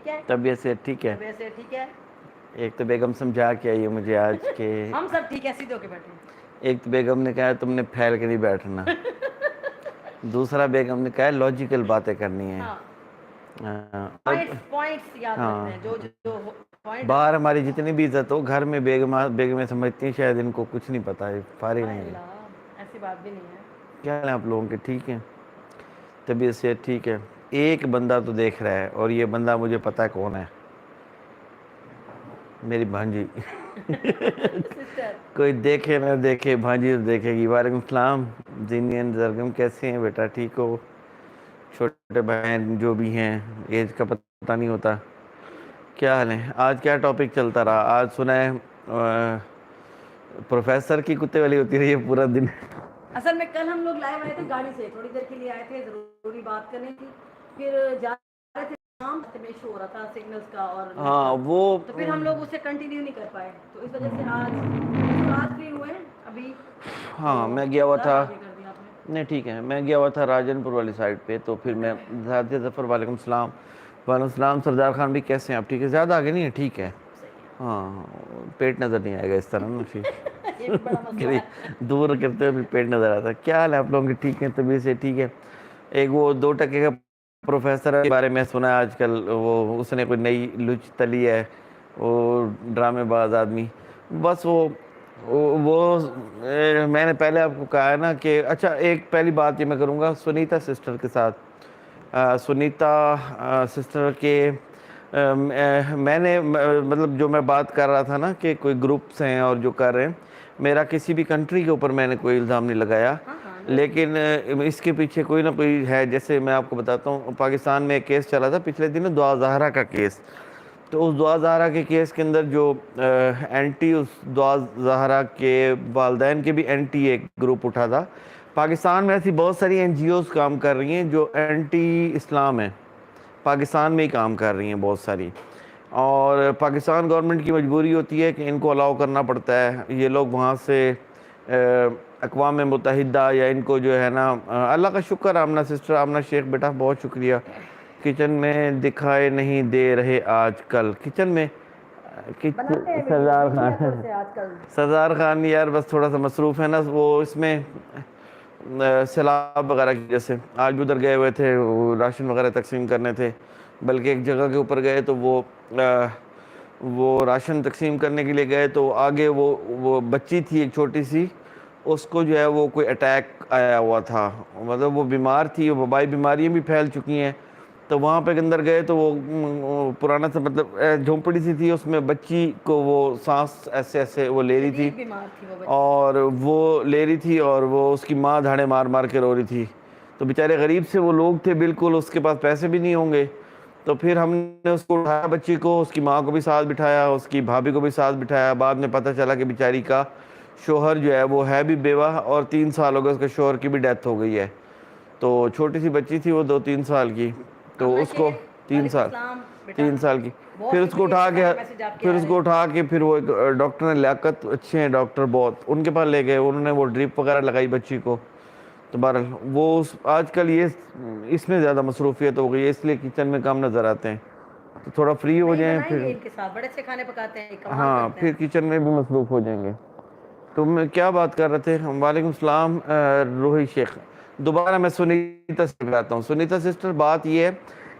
ٹھیک ہے؟ طبیعت سے ٹھیک ہے؟ طبیعت سے ٹھیک ہے؟ ایک تو بیگم سمجھا کے آئی ہے مجھے آج کہ ہم سب ٹھیک ہے، سیدھے ہو کے بیٹھے. ایک تو بیگم نے کہا تم نے پھیل کے نہیں بیٹھنا، دوسرا بیگم نے کہا لاجیکل باتیں کرنی ہیں. پوائنٹس یاد رکھتے ہیں جو پوائنٹ. باہر ہماری جتنی بھی عزت ہو، گھر میں بیگمیں سمجھتی ہیں شاید ان کو کچھ نہیں پتا ہے، فارغ نہیں ہے. ایسی بات بھی نہیں ہے. کیا حال ہے آپ لوگوں کے؟ ٹھیک ہیں؟ طبیعت سے ٹھیک ہے؟ ایک بندہ تو دیکھ رہا ہے اور یہ بندہ مجھے پتا ہے کون ہے، میری بھانجی. کوئی دیکھے نہ دیکھے، بھانجی تو دیکھے گی. وعلیکم السلام زینین زرگم، کیسے ہیں بیٹا؟ ٹھیک ہو؟ چھوٹے بہن جو بھی ہیں، ایج کا پتہ نہیں ہوتا. کیا حال ہے؟ آج کیا ٹاپک چلتا رہا؟ آج سنا ہے پروفیسر کی کتے والی ہوتی رہی ہے پورا دن. اصل میں کل ہم لوگ لائیو آئے تھے گاڑی سے، تھوڑی دیر کے لیے آئے تھے، ضروری بات کرنی تھی. پھر جا رہے تھے شام میں ایشو ہو رہا تھا سگنلز کا اور ہاں وہ تو پھر ہم لوگ اسے کنٹینیو نہیں کر پائے، تو اس وجہ سے آج فری ہوئے ابھی. ہاں میں گیا ہوا تھا. نہیں ٹھیک ہے، میں گیا ہوا تھا راجن پور والی سائڈ پہ، تو پھر میں زیادہ ظفر. وعلیکم السلام. وعلیکم السلام سردار خان بھی، کیسے ہیں آپ؟ ٹھیک ہے؟ زیادہ آگے نہیں ہے؟ ٹھیک ہے. ہاں پیٹ نظر نہیں آئے گا اس طرح نا، دور کرتے ہوئے پیٹ نظر آتا ہے. کیا حال ہے آپ لوگوں کے؟ ٹھیک ہے؟ طبیعت سے ٹھیک ہے؟ ایک وہ 2 ٹکے کا پروفیسر کے بارے میں سنا ہے آج کل، وہ اس نے کوئی نئی لچ تلی ہے، وہ ڈرامے باز آدمی. بس وہ میں نے پہلے آپ کو کہا ہے نا کہ اچھا ایک پہلی بات یہ میں کروں گا سنیتا سسٹر کے ساتھ. سنیتا سسٹر کے میں نے مطلب جو میں بات کر رہا تھا نا کہ کوئی گروپس ہیں اور جو کر رہے ہیں، میرا کسی بھی کنٹری کے اوپر میں نے کوئی الزام نہیں لگایا، لیکن اس کے پیچھے کوئی نہ کوئی ہے. جیسے میں آپ کو بتاتا ہوں، پاکستان میں ایک کیس چلا تھا پچھلے دن، دعا زہرا کا کیس. تو اس دعا زہرا کے کیس کے اندر جو اینٹی، اس دعا زہرا کے والدین کے بھی اینٹی ایک گروپ اٹھا تھا. پاکستان میں ایسی بہت ساری این جی اوز کام کر رہی ہیں جو اینٹی اسلام ہیں، پاکستان میں ہی کام کر رہی ہیں بہت ساری. اور پاکستان گورنمنٹ کی مجبوری ہوتی ہے کہ ان کو الاؤ کرنا پڑتا ہے. یہ لوگ وہاں سے اقوام متحدہ یا ان کو جو ہے نا، اللہ کا شکر آمنہ سسٹر، آمنہ شیخ بیٹا بہت شکریہ. کچن میں دکھائے نہیں دے رہے آج کل، کچن میں سردار خان یار بس تھوڑا سا مصروف ہے نا، وہ اس میں سیلاب وغیرہ کی. جیسے آج بھی ادھر گئے ہوئے تھے، راشن وغیرہ تقسیم کرنے تھے، بلکہ ایک جگہ کے اوپر گئے تو وہ راشن تقسیم کرنے کے لیے گئے تو آگے وہ بچی تھی ایک چھوٹی سی، اس کو جو ہے وہ کوئی اٹیک آیا ہوا تھا، مطلب وہ بیمار تھی، وبائی بیماریاں بھی پھیل چکی ہیں. تو وہاں پہ اندر گئے تو وہ پرانا سا مطلب جھونپڑی سی تھی، اس میں بچی کو وہ سانس ایسے ایسے وہ لے رہی تھی، اور وہ لے رہی تھی اور وہ اس کی ماں دھاڑے مار مار کے رو رہی تھی. تو بیچارے غریب سے وہ لوگ تھے بالکل، اس کے پاس پیسے بھی نہیں ہوں گے. تو پھر ہم نے اس کو اٹھایا، بچی کو، اس کی ماں کو بھی ساتھ بٹھایا، اس کی بھابھی کو بھی ساتھ بٹھایا. بعد میں پتہ چلا کہ بیچاری کا شوہر جو ہے وہ ہے بھی بیوہ، اور 3 سال ہو گئے اس کے شوہر کی بھی ڈیتھ ہو گئی ہے. تو چھوٹی سی بچی تھی وہ 2-3 سال کی، تو اس کو 3 سال کی. پھر اس کو اٹھا کے پھر وہ ایک ڈاکٹر نے، لیاقت اچھے ہیں ڈاکٹر بہت، ان کے پاس لے گئے. انہوں نے وہ ڈرپ وغیرہ لگائی بچی کو. تو بہرحال وہ آج کل یہ اس میں زیادہ مصروفیت ہو گئی ہے، اس لیے کچن میں کم نظر آتے ہیں. تو تھوڑا فری ہو جائیں پھر، بڑے اچھے کھانے پکاتے ہیں، کمال ہاں کرتے ہیں. پھر کچن میں بھی مصروف ہو جائیں گے. تو میں کیا بات کر رہے تھے؟ وعلیکم السلام روحی شیخ. دوبارہ میں سنیتا سے بتاتا ہوں. سنیتا سسٹر، بات یہ ہے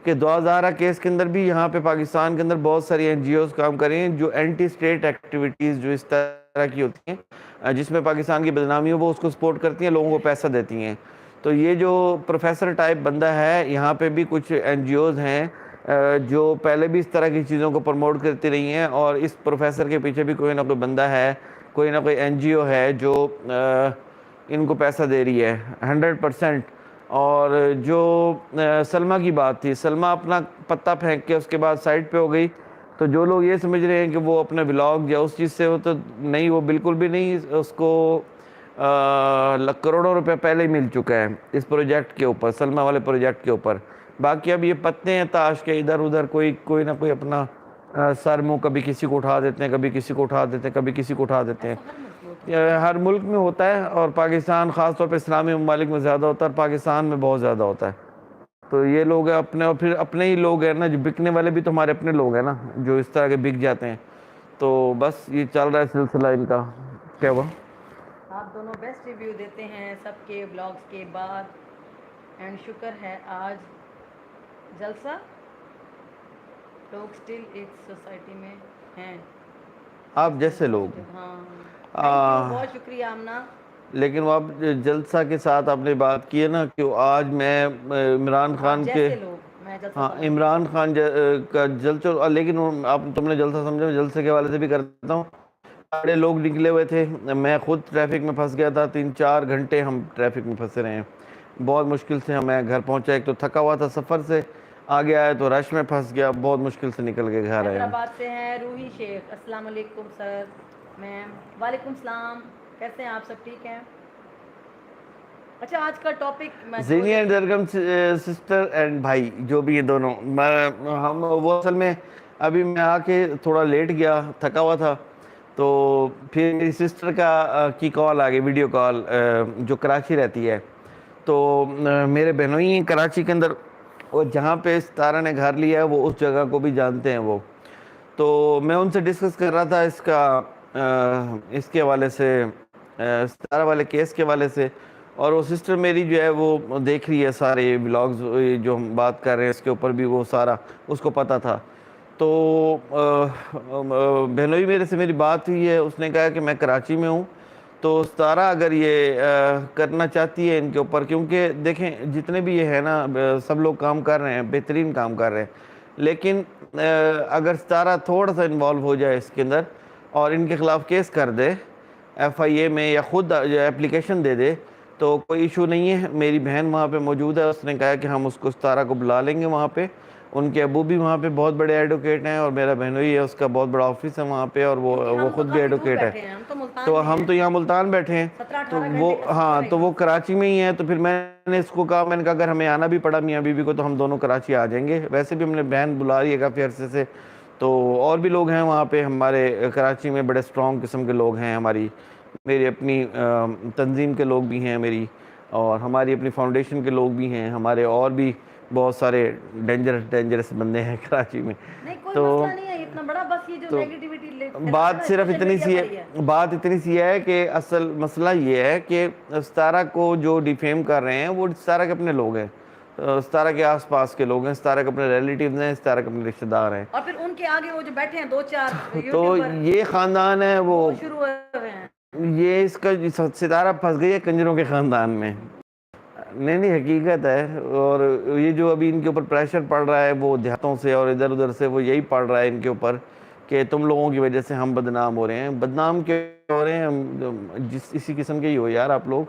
کہ دعا زہرا کیس کے اندر بھی یہاں پہ پاکستان کے اندر بہت ساری این جی اوز کام کر رہی ہیں جو اینٹی اسٹیٹ ایکٹیویٹیز جو اس طرح کی ہوتی ہیں، جس میں پاکستان کی بدنامی ہو، وہ اس کو سپورٹ کرتی ہیں، لوگوں کو پیسہ دیتی ہیں. تو یہ جو پروفیسر ٹائپ بندہ ہے، یہاں پہ بھی کچھ این جی اوز ہیں جو پہلے بھی اس طرح کی چیزوں کو پروموٹ کرتی رہی ہیں، اور اس پروفیسر کے پیچھے بھی کوئی نہ کوئی بندہ ہے، کوئی نہ کوئی این جی او ہے جو ان کو پیسہ دے رہی ہے 100%. اور جو سلمہ کی بات تھی، سلمہ اپنا پتہ پھینک کے اس کے بعد سائڈ پہ ہو گئی. تو جو لوگ یہ سمجھ رہے ہیں کہ وہ اپنے ولاگ یا اس چیز سے ہو، تو نہیں، وہ بالکل بھی نہیں. اس کو کروڑوں روپے پہلے ہی مل چکا ہے اس پروجیکٹ کے اوپر، سلمہ والے پروجیکٹ کے اوپر. باقی اب یہ پتے ہیں تاش کے، ادھر ادھر کوئی نہ کوئی اپنا سر منہ کبھی کسی کو اٹھا دیتے ہیں، کبھی کسی کو اٹھا دیتے ہیں، کبھی کسی کو اٹھا دیتے ہیں. ہر ملک میں ہوتا ہے، اور پاکستان خاص طور پہ اسلامی ممالک میں زیادہ ہوتا ہے، اور پاکستان میں بہت زیادہ ہوتا ہے. تو یہ لوگ ہیں اپنے، اور پھر اپنے ہی لوگ ہیں نا جو بکنے والے بھی تو ہمارے اپنے لوگ ہیں نا جو اس طرح کے بک جاتے ہیں. تو بس یہ چل رہا ہے سلسلہ ان کا. کیا ہوا؟ آپ دونوں بیسٹ ریویو دیتے ہیں سب کے بلاگس کے بعد، اینڈ شکر ہے آج جلسہ لوگ سٹل ایک سوسائٹی میں ہیں آپ جیسے لوگ. ہاں تھینک یو، بہت شکریہ آمنہ. لیکن وہ اب جلسہ کے ساتھ آپ نے بات کی ہے نا کہ آج میں عمران خان آپ کے، جیسے لوگ، میں جلسہ ہاں بولا. عمران خان کا جلسہ، لیکن آپ تم نے جلسہ سمجھا، جلسے کے حوالے سے بھی کرتا ہوں. بڑے لوگ نکلے ہوئے تھے، میں خود ٹریفک میں پھنس گیا تھا. 3-4 گھنٹے ہم ٹریفک میں پھنسے رہے ہیں. بہت مشکل سے میں گھر پہنچا. ایک تو تھکا ہوا تھا سفر سے، آگے آیا تو رش میں پھنس گیا. بہت مشکل سے نکل کے گھر آیا ہوں. حیدرآباد سے ہیں روحی شیخ. السلام علیکم سر، میم. وعلیکم السلام. کیسے ہیں آپ؟ سب ٹھیک ہیں؟ اچھا آج کا ٹاپک میں زینی اینڈ زرگم سسٹر اینڈ بھائی جو بھی یہ دونوں، ہم وہ اصل میں ابھی میں آ کے تھوڑا لیٹ گیا، تھکا ہوا تھا. تو پھر میری سسٹر کی کال آ گئی، ویڈیو کال، جو کراچی رہتی ہے. تو میرے بہنوئی کراچی کے اندر، اور جہاں پہ ستارہ نے گھر لیا ہے وہ اس جگہ کو بھی جانتے ہیں وہ. تو میں ان سے ڈسکس کر رہا تھا اس کے حوالے سے، ستارہ والے کیس کے حوالے سے. اور وہ سسٹر میری جو ہے وہ دیکھ رہی ہے سارے ولاگز جو ہم بات کر رہے ہیں اس کے اوپر بھی، وہ سارا اس کو پتہ تھا. تو بہنوئی میرے سے میری بات ہوئی ہے، اس نے کہا کہ میں کراچی میں ہوں. تو ستارہ اگر یہ کرنا چاہتی ہے ان کے اوپر، کیونکہ دیکھیں جتنے بھی یہ ہے نا سب لوگ کام کر رہے ہیں، بہترین کام کر رہے ہیں. لیکن اگر ستارہ تھوڑا سا انوالو ہو جائے اس کے اندر اور ان کے خلاف کیس کر دے FIA میں، یا خود اپلیکیشن دے دے، تو کوئی ایشو نہیں ہے. میری بہن وہاں پہ موجود ہے، اس نے کہا کہ ہم اس کو ستارہ کو بلا لیں گے وہاں پہ. ان کے ابو بھی وہاں پہ بہت بڑے ایڈوکیٹ ہیں، اور میرا بہنوئی ہے اس کا بہت بڑا آفس ہے وہاں پہ، اور وہ خود بھی ایڈوکیٹ ہے. تو ہم تو یہاں ملتان بیٹھے ہیں. تو وہ ہاں تو وہ کراچی میں ہی ہیں. تو پھر میں نے اس کو کہا، میں نے کہا اگر ہمیں آنا بھی پڑا میاں بیوی کو تو ہم دونوں کراچی آ جائیں گے. ویسے بھی ہم نے بہن بلا رہی ہے کافی عرصے سے. تو اور بھی لوگ ہیں وہاں پہ ہمارے کراچی میں، بڑے سٹرونگ قسم کے لوگ ہیں. میری اپنی تنظیم کے لوگ بھی ہیں میری، اور ہماری اپنی فاؤنڈیشن کے لوگ بھی ہیں ہمارے، اور بھی بہت سارے ڈینجرس بندے ہیں کراچی میں. نہیں کوئی تو مسئلہ نہیں ہے اتنا بڑا، بس یہ جو تو نیگیٹیوٹی بات صرف اتنی سی ہے کہ اصل مسئلہ یہ ہے کہ ستارہ کو جو ڈیفیم کر رہے ہیں وہ ستارہ کے اپنے لوگ ہیں، ستارہ کے آس پاس کے لوگ ہیں، ستارہ کے اپنے ریلیٹیوز ہیں، ستارہ کے اپنے رشتہ دار ہیں. اور پھر ان کے آگے وہ جو بیٹھے ہیں 2-4 تو یوٹیوبر، یہ خاندان ہے وہ شروع ہوئے ہیں. یہ اس کا ستارہ پھنس گئی ہے کنجروں کے خاندان میں. نہیں حقیقت ہے. اور یہ جو ابھی ان کے اوپر پریشر پڑ رہا ہے وہ دیہاتوں سے اور ادھر ادھر سے، وہ یہی پڑ رہا ہے ان کے اوپر کہ تم لوگوں کی وجہ سے ہم بدنام ہو رہے ہیں. بدنام کیوں ہو رہے ہیں؟ ہم اسی قسم کے ہی ہو یار آپ لوگ.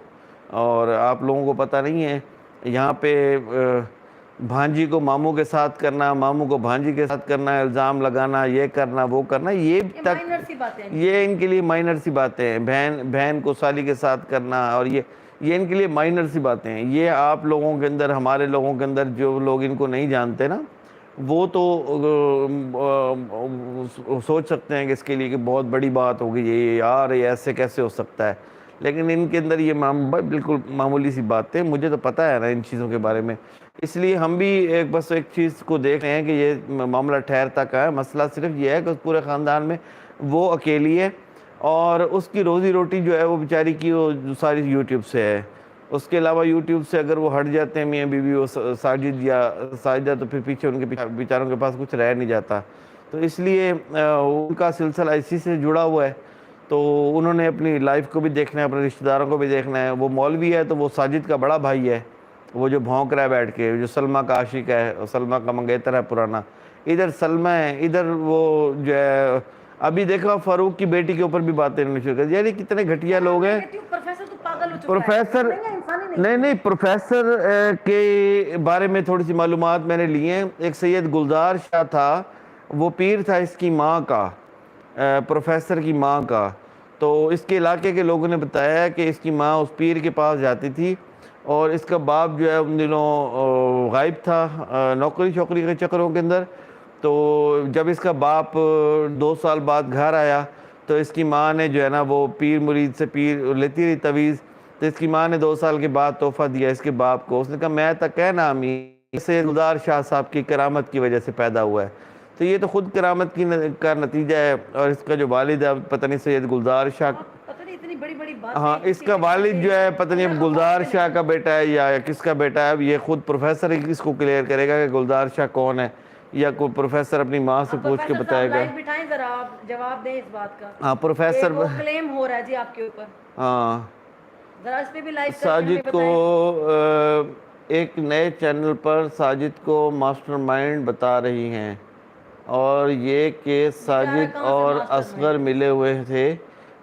اور آپ لوگوں کو پتہ نہیں ہے یہاں پہ بھانجی کو ماموں کے ساتھ کرنا، ماموں کو بھانجی کے ساتھ کرنا، الزام لگانا، یہ کرنا وہ کرنا، یہ ان کے لیے مائنر سی باتیں ہیں. بہن کو سالی کے ساتھ کرنا، اور یہ ان کے لیے مائنر سی باتیں ہیں. یہ آپ لوگوں کے اندر، ہمارے لوگوں کے اندر، جو لوگ ان کو نہیں جانتے نا، وہ تو سوچ سکتے ہیں کہ اس کے لیے کہ بہت بڑی بات ہوگی، یہ یار یہ ایسے کیسے ہو سکتا ہے. لیکن ان کے اندر یہ بالکل معمولی سی بات ہے. مجھے تو پتہ ہے نا ان چیزوں کے بارے میں، اس لیے ہم بھی بس ایک چیز کو دیکھ رہے ہیں کہ یہ معاملہ ٹھہر تک ہے. مسئلہ صرف یہ ہے کہ اس پورے خاندان میں وہ اکیلی ہے، اور اس کی روزی روٹی جو ہے وہ بیچاری کی وہ ساری یوٹیوب سے ہے. اس کے علاوہ یوٹیوب سے اگر وہ ہٹ جاتے ہیں میاں بیوی، وہ ساجد یا ساجدہ، تو پھر پیچھے ان کے بیچاروں کے پاس کچھ رہ نہیں جاتا. تو اس لیے ان کا سلسلہ اسی سے جڑا ہوا ہے. تو انہوں نے اپنی لائف کو بھی دیکھنا ہے، اپنے رشتہ داروں کو بھی دیکھنا ہے. وہ مولوی ہے تو وہ ساجد کا بڑا بھائی ہے، وہ جو بھونک رہا ہے بیٹھ کے، جو سلمہ کا عاشق ہے، سلمہ کا منگیتر ہے پرانا. ادھر سلمہ ہے، ادھر وہ جو ہے ابھی دیکھا فاروق کی بیٹی کے اوپر بھی باتیں شروع کر. یعنی کتنے گھٹیا لوگ ہیں. پروفیسر نہیں پروفیسر کے بارے میں تھوڑی سی معلومات میں نے لی ہیں. ایک سید گلزار شاہ تھا، وہ پیر تھا اس کی ماں کا، پروفیسر کی ماں کا. تو اس کے علاقے کے لوگوں نے بتایا کہ اس کی ماں اس پیر کے پاس جاتی تھی، اور اس کا باپ جو ہے ان دنوں غائب تھا نوکری شوکری کے چکروں کے اندر. تو جب اس کا باپ 2 سال بعد گھر آیا تو اس کی ماں نے جو ہے نا وہ پیر مرید سے پیر لیتی رہی تویز. تو اس کی ماں نے 2 سال کے بعد تحفہ دیا اس کے باپ کو. اس نے کہا میں تک ہے نا امی سید گلزار شاہ صاحب کی کرامت کی وجہ سے پیدا ہوا ہے. تو یہ تو خود کرامت کا نتیجہ ہے. اور اس کا جو والد ہے پتہ نہیں سید گلزار شاہ, پتہ نہیں اتنی بڑی بڑی بات. ہاں اس کا والد جو ہے پتہ نہیں گلزار شاہ کا بیٹا ہے یا کس کا بیٹا ہے. یہ خود پروفیسر ہی اس کو کلیئر کرے گا کہ گلزار شاہ کون ہے, یا کوئی پروفیسر اپنی ماں سے پوچھ کے بتائے گا. بٹھائیں ذرا, آپ جواب دیں اس بات کا. ہاں پروفیسر, وہ کلیم ہو رہا ہے جی آپ کے اوپر, ہاں ذرا اس پہ بھی لائیو کر کے ہمیں ساجد کو بتائیں. ایک نئے چینل پر ساجد کو ماسٹر مائنڈ بتا رہی ہیں, اور یہ کہ ساجد اور اصغر ملے ہوئے تھے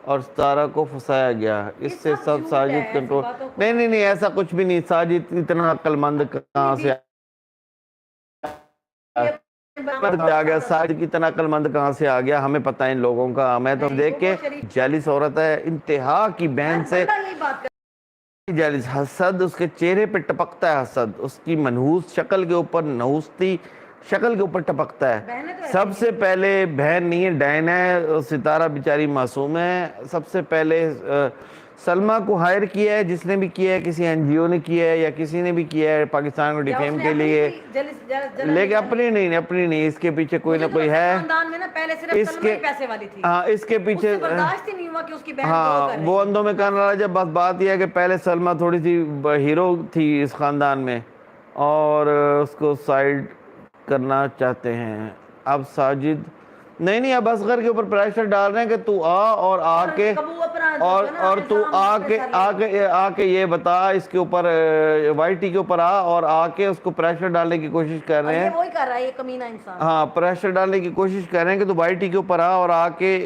اور ستارہ کو پھنسایا گیا. اس سے سب ساجد کنٹرول. نہیں ایسا کچھ بھی نہیں. ساجد اتنا عقل مند کہاں سے آ گیا؟ ساجد کی اتنا عقل مند کہاں سے آ گیا؟ ہمیں پتہ ہے ان لوگوں کا. میں تو دیکھ کے جیلس عورت ہے انتہا کی, بہن سے جیلس. حسد اس کے چہرے پہ ٹپکتا ہے, حسد اس کی منحوس شکل کے اوپر, نحوستی شکل کے اوپر ٹپکتا ہے. سب سے پہلے بہن نہیں ہے, ڈائن ہے. ستارہ بیچاری معصوم ہے. سب سے پہلے سلمہ کو ہائر کیا ہے, جس نے بھی کیا ہے, کسی این جی او نے کیا ہے یا کسی نے بھی کیا ہے پاکستان کو ڈیفیم کے لیے, لیکن اپنی نہیں, اس کے پیچھے کوئی نہ کوئی ہے. ہاں اس کے پیچھے, ہاں وہ اندھوں میں کان راجہ. بس بات یہ ہے کہ پہلے سلمہ تھوڑی سی ہیرو تھی اس خاندان میں, اور اس کو سائیڈ کرنا چاہتے ہیں. اب ساجد نہیں اب اصغر کے اوپر پریشر ڈال رہے ہیں کہ تو آ اور آ کے اور تو آ کے یہ بتا اس کے اوپر, وائی ٹی کے اوپر اور آ کے اس کو پریشر ڈالنے کی کوشش کر رہے ہیں. وہی کر رہا ہے یہ کمینہ انسان. ہاں پریشر ڈالنے کی کوشش کر رہے ہیں کہ تو وائی ٹی کے اوپر اور آ کے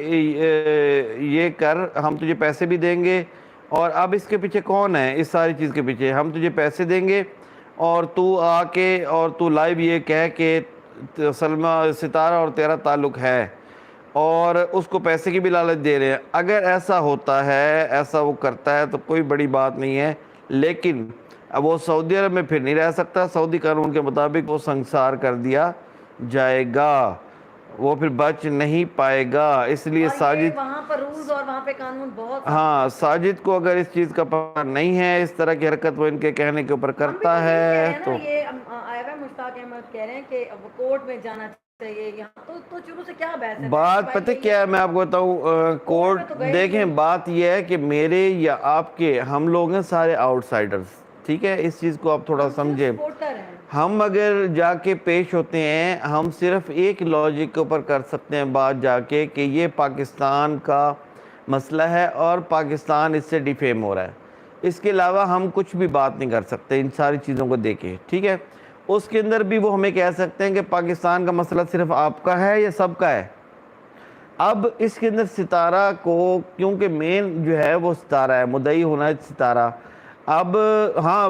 یہ کر, ہم تجھے پیسے بھی دیں گے. اور اب اس کے پیچھے کون ہے؟ اس ساری چیز کے پیچھے ہم تجھے پیسے دیں گے, اور تو آ کے اور تو لائیو یہ کہہ کہ سلمہ ستارہ اور تیرا تعلق ہے, اور اس کو پیسے کی بھی لالچ دے رہے ہیں. اگر ایسا ہوتا ہے, ایسا وہ کرتا ہے تو کوئی بڑی بات نہیں ہے, لیکن اب وہ سعودی عرب میں پھر نہیں رہ سکتا. سعودی قانون کے مطابق وہ سنسار کر دیا جائے گا, وہ پھر بچ نہیں پائے گا. اس لیے ساجد, وہاں پر رولز اور وہاں پہ قانون بہت, ہاں ساجد کو اگر اس چیز کا پتہ نہیں ہے, اس طرح کی حرکت وہ ان کے کہنے کے اوپر کرتا ہے, تو یہ آیا مشتاق احمد کہہ رہے ہیں کہ کورٹ میں جانا چاہیے. یہاں تو شروع سے کیا بحث ہے؟ بات پتہ کیا ہے, میں آپ کو بتاؤں, کورٹ دیکھیں, بات یہ ہے کہ میرے یا آپ کے, ہم لوگ ہیں سارے آؤٹ سائیڈرز, ٹھیک ہے, اس چیز کو آپ تھوڑا سمجھیں. ہم اگر جا کے پیش ہوتے ہیں, ہم صرف ایک لاجک کے اوپر کر سکتے ہیں بات جا کے کہ یہ پاکستان کا مسئلہ ہے اور پاکستان اس سے ڈیفیم ہو رہا ہے. اس کے علاوہ ہم کچھ بھی بات نہیں کر سکتے ان ساری چیزوں کو دیکھے, ٹھیک ہے. اس کے اندر بھی وہ ہمیں کہہ سکتے ہیں کہ پاکستان کا مسئلہ صرف آپ کا ہے یا سب کا ہے. اب اس کے اندر ستارہ کو, کیونکہ مین جو ہے وہ ستارہ ہے, مدعی ہونا ہے ستارہ. اب ہاں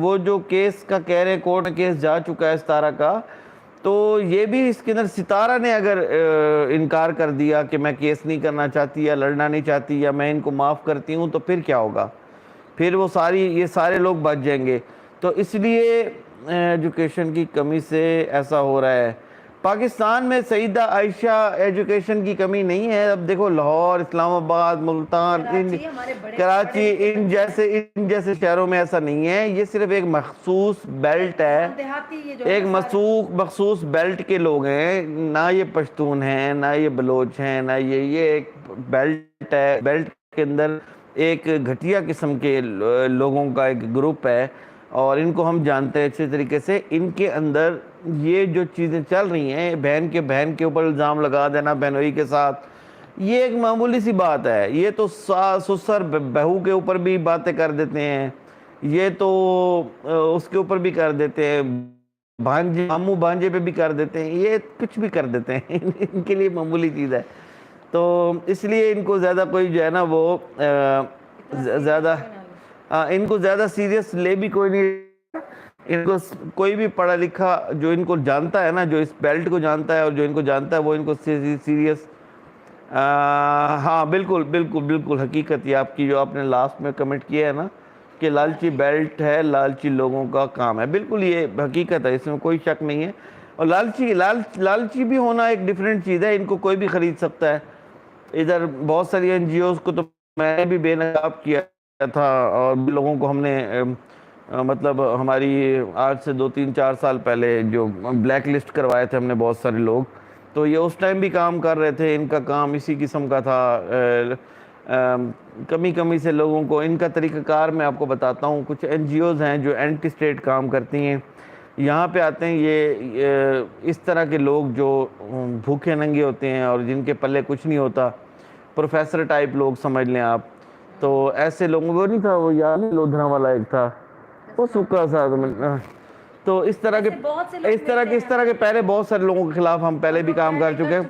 وہ جو کیس کا کہہ رہے ہیں, کورٹ میں کیس جا چکا ہے ستارہ کا, تو یہ بھی اس کے اندر ستارہ نے اگر انکار کر دیا کہ میں کیس نہیں کرنا چاہتی یا لڑنا نہیں چاہتی یا میں ان کو معاف کرتی ہوں, تو پھر کیا ہوگا؟ پھر وہ یہ سارے لوگ بچ جائیں گے. تو اس لیے ایجوکیشن کی کمی سے ایسا ہو رہا ہے. پاکستان میں سیدہ عائشہ ایجوکیشن کی کمی نہیں ہے. اب دیکھو لاہور, اسلام آباد, ملتان, کراچی, ان جیسے شہروں میں ایسا نہیں ہے. یہ صرف ایک مخصوص بیلٹ ہے, ایک مخصوص بیلٹ کے لوگ ہیں. نہ یہ پشتون ہیں, نہ یہ بلوچ ہیں, نہ یہ ایک بیلٹ ہے. بیلٹ کے اندر ایک گھٹیا قسم کے لوگوں کا ایک گروپ ہے, اور ان کو ہم جانتے ہیں اچھے طریقے سے. ان کے اندر یہ جو چیزیں چل رہی ہیں, بہن کے اوپر الزام لگا دینا بہنوئی کے ساتھ, یہ ایک معمولی سی بات ہے. یہ تو سسر بہو کے اوپر بھی باتیں کر دیتے ہیں, یہ تو اس کے اوپر بھی کر دیتے ہیں, ماموں بھانجے پہ بھی کر دیتے ہیں, یہ کچھ بھی کر دیتے ہیں. ان کے لیے معمولی چیز ہے. تو اس لیے ان کو زیادہ کوئی جو ہے نا وہ ان کو زیادہ سیریس لے بھی کوئی نہیں. ان کو کوئی بھی پڑھا لکھا جو ان کو جانتا ہے نا, جو اس بیلٹ کو جانتا ہے اور جو ان کو جانتا ہے, وہ ان کو سیریس. ہاں بالکل حقیقت یہ آپ کی جو آپ نے لاسٹ میں کمنٹ کیا ہے نا کہ لالچی بیلٹ ہے, لالچی لوگوں کا کام ہے, بالکل یہ حقیقت ہے, اس میں کوئی شک نہیں ہے. اور لالچی بھی ہونا ایک ڈیفرنٹ چیز ہے. ان کو کوئی بھی خرید سکتا ہے. ادھر بہت ساری این جی اوز کو تو میں نے بھی بے نقاب کیا تھا, اور لوگوں کو ہم نے مطلب ہماری آج سے 2 3 4 سال پہلے جو بلیک لسٹ کروائے تھے ہم نے بہت سارے لوگ، تو یہ اس ٹائم بھی کام کر رہے تھے. ان کا کام اسی قسم کا تھا. کمی سے لوگوں کو ان کا طریقہ کار میں آپ کو بتاتا ہوں. کچھ این جی اوز ہیں جو اینٹی اسٹیٹ کام کرتی ہیں، یہاں پہ آتے ہیں یہ اس طرح کے لوگ جو بھوکے ننگے ہوتے ہیں اور جن کے پلے کچھ نہیں ہوتا، پروفیسر ٹائپ لوگ سمجھ لیں آپ. تو ایسے لوگوں وہ نہیں تھا، وہ یاد نہیں لودھنا والا ایک تھا، وہ سکا سا. تو اس طرح کے پہلے بہت سارے لوگوں کے خلاف ہم پہلے بھی کام کر چکے ہیں.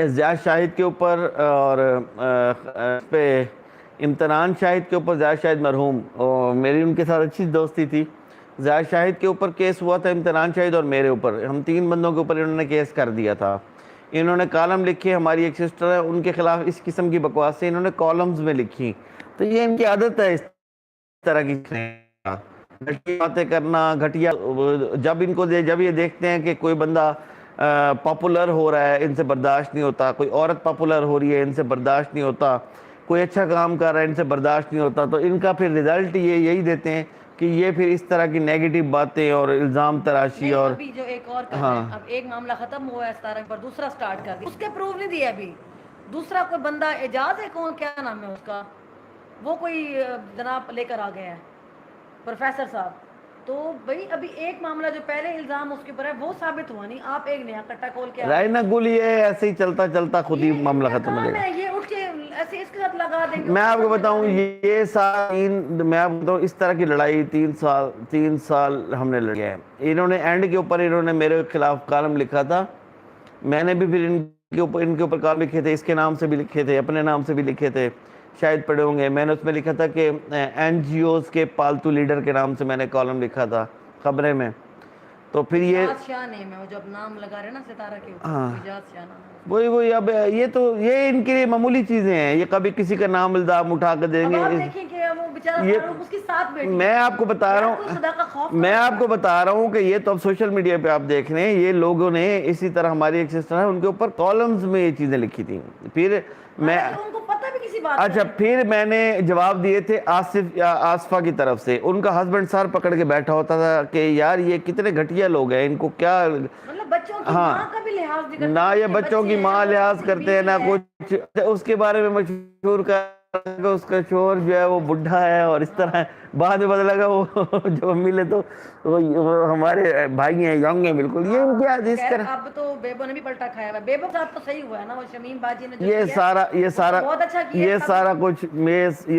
زیاد شاہد کے اوپر اور پہ امتنان شاہد کے اوپر، زیاد شاہد مرحوم، اور میری ان کے ساتھ اچھی دوستی تھی. زیاد شاہد کے اوپر کیس ہوا تھا، امتنان شاہد اور میرے اوپر، ہم 3 بندوں کے اوپر انہوں نے کیس کر دیا تھا. انہوں نے کالم لکھے، ہماری ایک سسٹر ہے ان کے خلاف اس قسم کی بکواس سے انہوں نے کالمز میں لکھی. تو یہ ان کی عادت ہے اس طرح کی گھٹیا باتیں کرنا، گھٹیا. جب یہ دیکھتے ہیں کہ کوئی بندہ پاپولر ہو رہا ہے ان سے برداشت نہیں ہوتا، کوئی عورت پاپولر ہو رہی ہے ان سے برداشت نہیں ہوتا، کوئی اچھا کام کر رہا ہے ان سے برداشت نہیں ہوتا، تو ان کا پھر رزلٹ یہی دیتے ہیں کہ یہ پھر اس طرح کی نیگیٹو باتیں اور الزام تراشی. اور ابھی جو ایک اور کر رہے ہیں، اب ایک معاملہ ختم ہوا ہے 17 پر، دوسرا سٹارٹ کر دیا. اس کے پروف نہیں دیا ابھی. دوسرا کوئی بندہ اعجاز ہے، کون کیا نام ہے اس کا، وہ کوئی جناب لے کر آ گیا ہے پروفیسر صاحب. تو بھائی ابھی ایک معاملہ جو پہلے الزام اس کے اوپر ہے وہ ثابت ہوا نہیں، آپ ایک نیا کٹا کھول کے رائنا گل یہ ایسے ہی چلتا چلتا خود ہی معاملہ ختم ہو جائے گا. یہ اٹھ کے ایسے اس کے ساتھ لگا دیں گے. میں آپ کو بتاؤں یہ میں آپ کو بتاؤں اس طرح کی لڑائی 3 سال ہم نے لڑی ہے. انہوں نے اینڈ کے اوپر انہوں نے میرے خلاف کالم لکھا تھا، میں نے بھی پھر ان کے اوپر کالم لکھے تھے، اس کے نام سے بھی لکھے تھے، اپنے نام سے بھی لکھے تھے، شاید پڑھے ہوں گے. میں نے اس میں لکھا تھا کہ این جی اوز کے پالتو لیڈر کے نام سے میں نے کالم لکھا تھا خبریں میں. تو پھر یہ شاہ نیم ہے، جب نام لگا رہے نا ستارہ کے اوپر، وہی اب یہ ان کے لیے معمولی چیزیں ہیں. یہ کبھی کسی کا نام الزام اٹھا کر دیں گے. میں آپ کو بتا رہا ہوں کہ یہ تو اب سوشل میڈیا پہ آپ دیکھ رہے ہیں، یہ لوگوں نے اسی طرح ہماری ایک سسٹر ہے ان کے اوپر کالمز میں یہ چیزیں لکھی تھیں. پھر پھر میں نے جواب دیے تھے آصفہ کی طرف سے. ان کا ہسبینڈ سر پکڑ کے بیٹھا ہوتا تھا کہ یار یہ کتنے گھٹیا لوگ ہیں، ان کو کیا، ہاں نہ یہ بچوں کی ماں لحاظ کرتے ہیں نہ کچھ. اس کے بارے میں مشہور کر اس کا شوہر جو ہے وہ بڈھا ہے اور اس طرح ہے. بعد میں پتہ لگا وہ جو ملے تو وہ ہمارے بھائی ہیں، ینگ ہیں بالکل. یہ ان کیا جس طرح اب تو بیبو نے بھی پلٹا کھایا ہے. بیبو صاحب تو صحیح ہوا ہے نا، وہ شمیم باجی نے یہ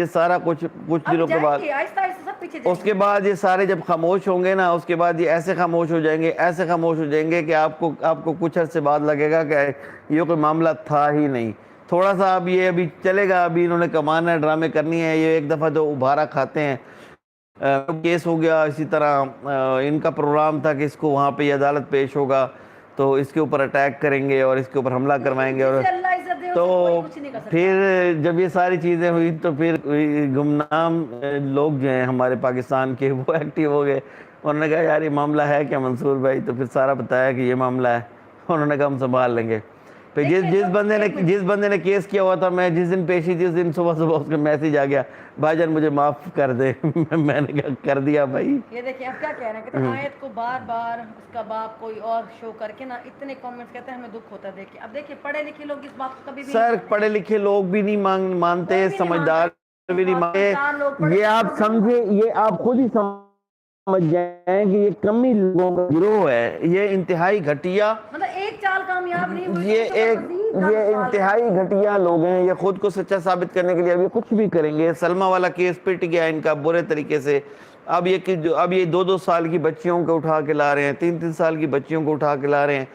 سارا کچھ دنوں کے بعد، اس کے بعد یہ سارے جب خاموش ہوں گے نا، اس کے بعد یہ ایسے خاموش ہو جائیں گے کہ آپ کو کچھ عرصے بعد لگے گا کہ یہ کوئی معاملہ تھا ہی نہیں. تھوڑا سا ابھی چلے گا، ابھی انہوں نے کمانا ہے، ڈرامے کرنی ہے. یہ ایک دفعہ تو ابھارا کھاتے ہیں. کیس ہو گیا اسی طرح، ان کا پروگرام تھا کہ اس کو وہاں پہ یہ عدالت پیش ہوگا تو اس کے اوپر اٹیک کریں گے اور اس کے اوپر حملہ کروائیں گے. اور تو پھر جب یہ ساری چیزیں ہوئی تو پھر گمنام لوگ جو ہیں ہمارے پاکستان کے وہ ایکٹیو ہو گئے. انہوں نے کہا یار یہ معاملہ ہے کیا منصور بھائی؟ تو پھر سارا بتایا کہ یہ معاملہ ہے. انہوں نے کہا ہم سنبھال لیں گے. پھر جس بندے نے کیس کیا ہوا تھا، میں جس دن پیشی تھی اس دن صبح اس کا میسیج آ گیا، بھائی جان مجھے معاف کر دے. میں نے کہا کر دیا بھائی. یہ دیکھیں اب کیا کہہ رہے ہیں کہ آیت کو بار بار اس کا باپ کوئی اور شو کر کے نا اتنے کامنٹس کہتے ہیں ہمیں دکھ ہوتا ہے دیکھ کے. اب دیکھیں پڑھے لکھے لوگ اس بات کو کبھی بھی سر پڑھے لکھے لوگ بھی نہیں مانتے، سمجھدار بھی نہیں مانتے. یہ آپ سمجھے، یہ آپ خود ہی سمجھ جائیں کہ یہ کمی لوگوں کا گروہ ہے. یہ انتہائی گھٹیا، مطلب ایک چال کامیاب نہیں ہوئی، یہ انتہائی گھٹیا لوگ ہیں. یہ خود کو سچا ثابت کرنے کے لیے ابھی کچھ بھی کریں گے. سلمہ والا کیس پٹ گیا ان کا برے طریقے سے. اب یہ 2 سال کی بچیوں کو اٹھا کے لا رہے ہیں، 3 سال کی بچیوں کو اٹھا کے لا رہے ہیں.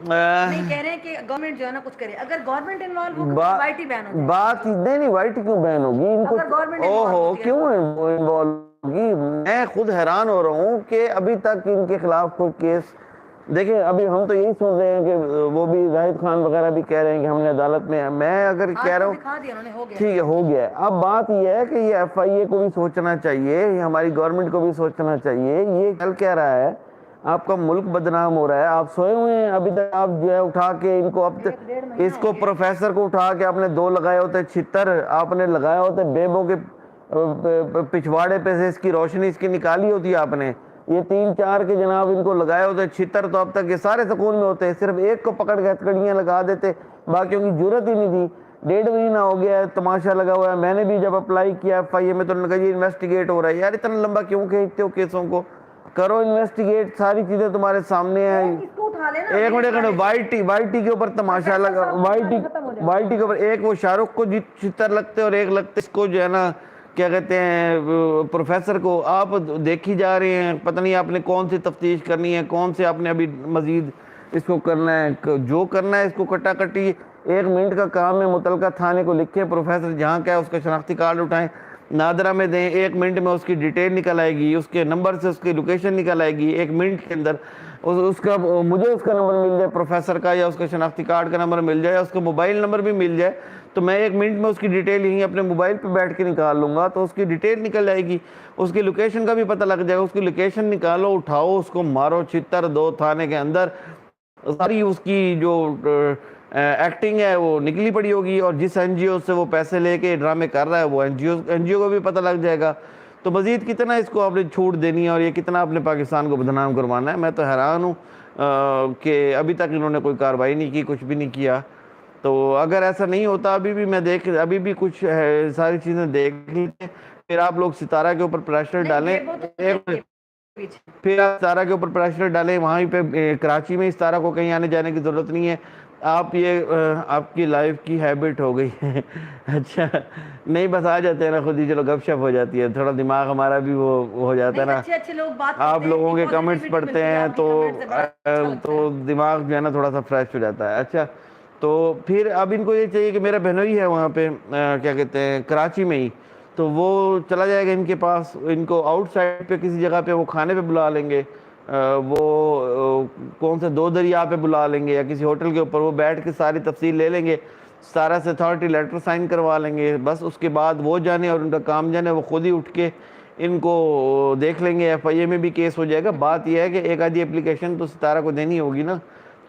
نہیں کہہ رہے ہیں کہ گورنمنٹ جو ہے نا کچھ کرے. اگر گورنمنٹ انوالو ہو وائٹ ہی بین ہو بات نہیں وائٹ کیوں بین ہوگی؟ ان کو کیوں انوالو ہوگی؟ میں خود حیران ہو رہا ہوں کہ ابھی تک ان کے خلاف کوئی کیس. دیکھیں ابھی ہم تو یہی سن رہے ہیں کہ وہ بھی زاہد خان وغیرہ بھی کہہ رہے ہیں کہ ہم نے عدالت میں، میں اگر کہہ رہا ہوں ٹھیک ہے ہو گیا. اب بات یہ ہے کہ یہ ایف آئی اے کو بھی سوچنا چاہیے، یہ ہماری گورنمنٹ کو بھی سوچنا چاہیے. یہ چل کیا رہا ہے؟ آپ کا ملک بدنام ہو رہا ہے. آپ سوئے ہوئے ہیں ابھی تک. آپ جو ہے اٹھا کے ان کو اس کو پروفیسر کو اٹھا کے آپ نے 2 لگائے ہوتے 76، آپ نے لگایا ہوتے بیبو کے پچھواڑے پہ سے اس کی روشنی اس کی نکالی ہوتی ہے آپ نے, یہ 3-4 کے جناب ان کو لگائے ہوتے, چھتر تو اب تک یہ سارے سکون میں ہوتے, صرف ایک کو پکڑ کے ہتھکڑیاں لگا دیتے, باقیوں کی ضرورت ہی نہیں تھی. 1.5 مہینہ ہو گیا ہے, تماشا لگا ہوا ہے. میں نے بھی جب اپلائی کیا FIA میں تو انہوں نے کہا یہ انویسٹیگیٹ ہو رہا ہے. یار اتنا لمبا کیوں کھینچتے ہو کیسوں کو, کرو انویسٹیگیٹ, ساری چیزیں تمہارے سامنے ہیں. اس کو اٹھا لینا. ایک منٹ, وائی ٹی کے اوپر تماشا لگا, وائی ٹی کے اوپر ایک وہ شاہ رخ کو چھتر لگتے اور ایک لگتے اس کو جو ہے نا کیا کہتے ہیں پروفیسر کو. آپ دیکھی جا رہے ہیں, پتہ نہیں آپ نے کون سی تفتیش کرنی ہے, کون سے آپ نے ابھی مزید اس کو کرنا ہے, جو کرنا ہے اس کو کٹا کٹی 1 منٹ کا کام ہے. متعلقہ تھانے کو لکھیں, پروفیسر جہاں کا ہے اس کا شناختی کارڈ اٹھائیں, نادرہ میں دیں, 1 منٹ میں اس کی ڈیٹیل نکل آئے گی, اس کے نمبر سے اس کی لوکیشن نکل آئے گی 1 منٹ کے اندر. اس کا مجھے اس کا نمبر مل جائے پروفیسر کا, یا اس کا شناختی کارڈ کا نمبر مل جائے, یا اس کا موبائل نمبر بھی مل جائے, تو میں 1 منٹ میں اس کی ڈیٹیل یہیں اپنے موبائل پہ بیٹھ کے نکال لوں گا, تو اس کی ڈیٹیل نکل جائے گی, اس کی لوکیشن کا بھی پتہ لگ جائے گا. اس کی لوکیشن نکالو, اٹھاؤ, اس کو مارو چھتر 2 تھانے کے اندر, ساری اس کی جو ایکٹنگ ہے وہ نکلی پڑی ہوگی. اور جس NGO سے وہ پیسے لے کے ڈرامے کر رہا ہے وہ NGO کو بھی پتہ لگ جائے گا. تو مزید کتنا اس کو آپ نے چھوٹ دینی ہے, اور یہ کتنا آپ نے پاکستان کو بدنام کروانا ہے. میں تو حیران ہوں کہ ابھی تک انہوں نے کوئی کارروائی نہیں کی, کچھ بھی نہیں کیا. تو اگر ایسا نہیں ہوتا, ابھی بھی کچھ ساری چیزیں دیکھ لیتے, پھر آپ لوگ ستارہ کے اوپر پریشر ڈالیں, پھر آپ ستارہ کے اوپر پریشر ڈالیں, وہاں پہ کراچی میں ستارہ کو کہیں آنے جانے کی ضرورت نہیں ہے. آپ آپ کی لائف کی ہیبٹ ہو گئی ہے. اچھا نہیں, بس آ جاتے ہیں نا خود ہی, چلو گپ شپ ہو جاتی ہے, تھوڑا دماغ ہمارا بھی وہ ہو جاتا ہے نا. آپ لوگوں کے کمنٹس پڑھتے ہیں تو دماغ جو ہے نا تھوڑا سا فریش ہو جاتا ہے. اچھا تو پھر اب ان کو یہ چاہیے کہ میرا بہنوئی ہے وہاں پہ کیا کہتے ہیں کراچی میں ہی, تو وہ چلا جائے گا ان کے پاس, ان کو آؤٹ سائڈ پہ کسی جگہ پہ وہ کھانے پہ بلا لیں گے, وہ کون سے 2 دریا پہ بلا لیں گے, یا کسی ہوٹل کے اوپر وہ بیٹھ کے ساری تفصیل لے لیں گے, سارا سے اتھارٹی لیٹر سائن کروا لیں گے. بس اس کے بعد وہ جانے اور ان کا کام جانے, وہ خود ہی اٹھ کے ان کو دیکھ لیں گے. FIA میں بھی کیس ہو جائے گا. بات یہ ہے کہ ایک آدھی اپلیکیشن تو ستارہ کو دینی ہوگی نا,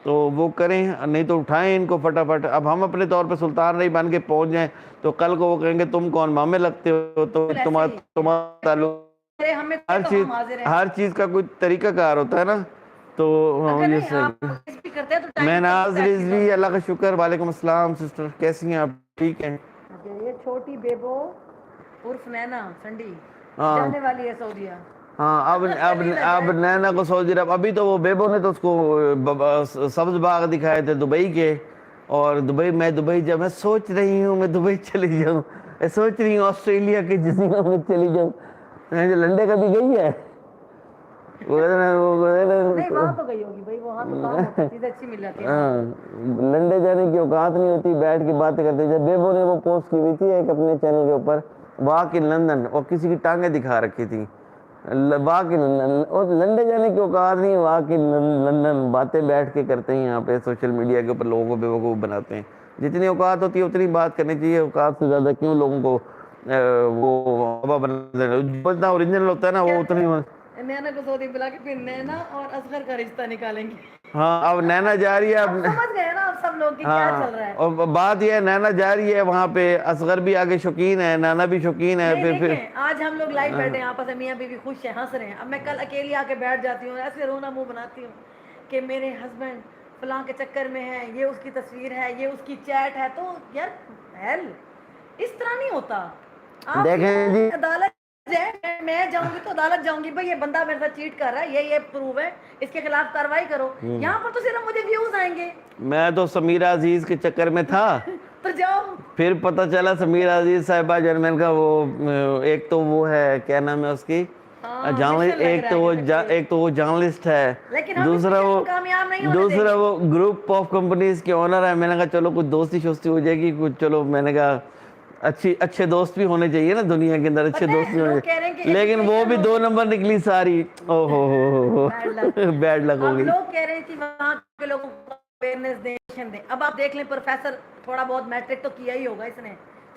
تو وہ کریں, نہیں تو اٹھائیں ان کو فٹافٹ. اب ہم اپنے طور پہ سلطان رہی بن کے پہنچ جائیں تو کل کو وہ کہیں گے تم کون مامے لگتے ہو, تو تمہارا تعلق, ہر چیز کا کوئی طریقہ کار ہوتا ہے نا. تو یہ صحیح. میں ناز رضوی, اللہ کا شکر. وعلیکم السلام سسٹر, کیسی ہیں آپ, ٹھیک ہیں؟ یہ چھوٹی بیبو عرف نینا سنڈی جانے والی ہے سعودیہ. ہاں اب نینا کو سعودی عرب, ابھی تو وہ بیبو نے تو اس کو سبز باغ دکھائے تھے دبئی کے, اور دبئی جب میں سوچ رہی ہوں میں دبئی چلی جاؤں, سوچ رہی ہوں آسٹریلیا کے جزیروں میں چلی جاؤں. لنڈے کبھی گئی ہے؟ لنڈے جانے کی اوقات نہیں ہوتی, بیٹھ کے باتیں کرتے. جب بیبو نے وہ پوسٹ کی ہوئی تھی ایک اپنے چینل کے اوپر, واک ان لندن, اور کسی کی ٹانگیں دکھا رکھی تھی, واک ان لندن, اور لنڈے جانے کی اوقات نہیں, واک ان لندن, باتیں بیٹھ کے کرتے ہیں یہاں پہ سوشل میڈیا کے اوپر, لوگوں کو بیوقوف بناتے ہیں. جتنی اوقات ہوتی ہے اتنی بات کرنی چاہیے, اوقات سے زیادہ کیوں لوگوں کو وہ بننا اوریجنل ہوتا ہے نا وہ اتنی. نینا کو سعودی بلا کے پھر نینا اور اصغر کا رشتہ نکالیں گے. ہاں اب نینا جا رہی ہے, اب سمجھ گئے نا اب سب لوگ کی کیا چل رہا ہے. اور بات یہ ہے نینا جا رہی ہے وہاں پہ, اصغر بھی آگے شوقین ہے, نینا بھی شوقین ہے. پھر آج ہم لوگ لائیو بیٹھے ہیں, آپس میں میاں بیوی خوش ہیں, ہنس رہے ہیں. اب میں کل اکیلی آ کے بیٹھ جاتی ہوں, ایسے رونا منہ بناتی ہوں کہ میرے ہسبینڈ فلاں کے چکر میں ہے, یہ اس کی تصویر ہے, یہ اس کی چیٹ ہے. تو یار ہیل اس طرح نہیں ہوتا. دیکھیں جی, عدالت میں جاؤں گی تو عدالت جاؤں گی, بھائی یہ بندہ میرے ساتھ چیٹ کر رہا ہے, یہ پروف ہے, اس کے خلاف کاروائی کرو. یہاں پر تو صرف مجھے ویوز آئیں گے. میں تو سمیرہ عزیز کے چکر میں تھا, تو جاؤ. پھر پتہ چلا سمیرہ عزیز صاحبہ جرمن کا وہ ایک تو وہ ہے کیا نام ہے اس کی, ایک تو وہ جرنلسٹ ہے, دوسرا وہ گروپ آف کمپنیز کے اونر ہے. میں نے کہا چلو کچھ دوستی شوستی ہو جائے گی کچھ, چلو میں نے کہا اچھے دوست بھی ہونے چاہیے نا دنیا کے اندر, اچھے دوست بھی ہونے چاہیے, لیکن وہ بھی 2 نمبر نکلی ساری. او ہو بیڈ لک ہو گئی. لوگ کہہ رہے ہیں کہ وہاں کے لوگوں کو اویئرنیس دیں. اب آپ دیکھ لیں پروفیسر تھوڑا بہت میٹرک تو کیا ہی ہوگا اس نے,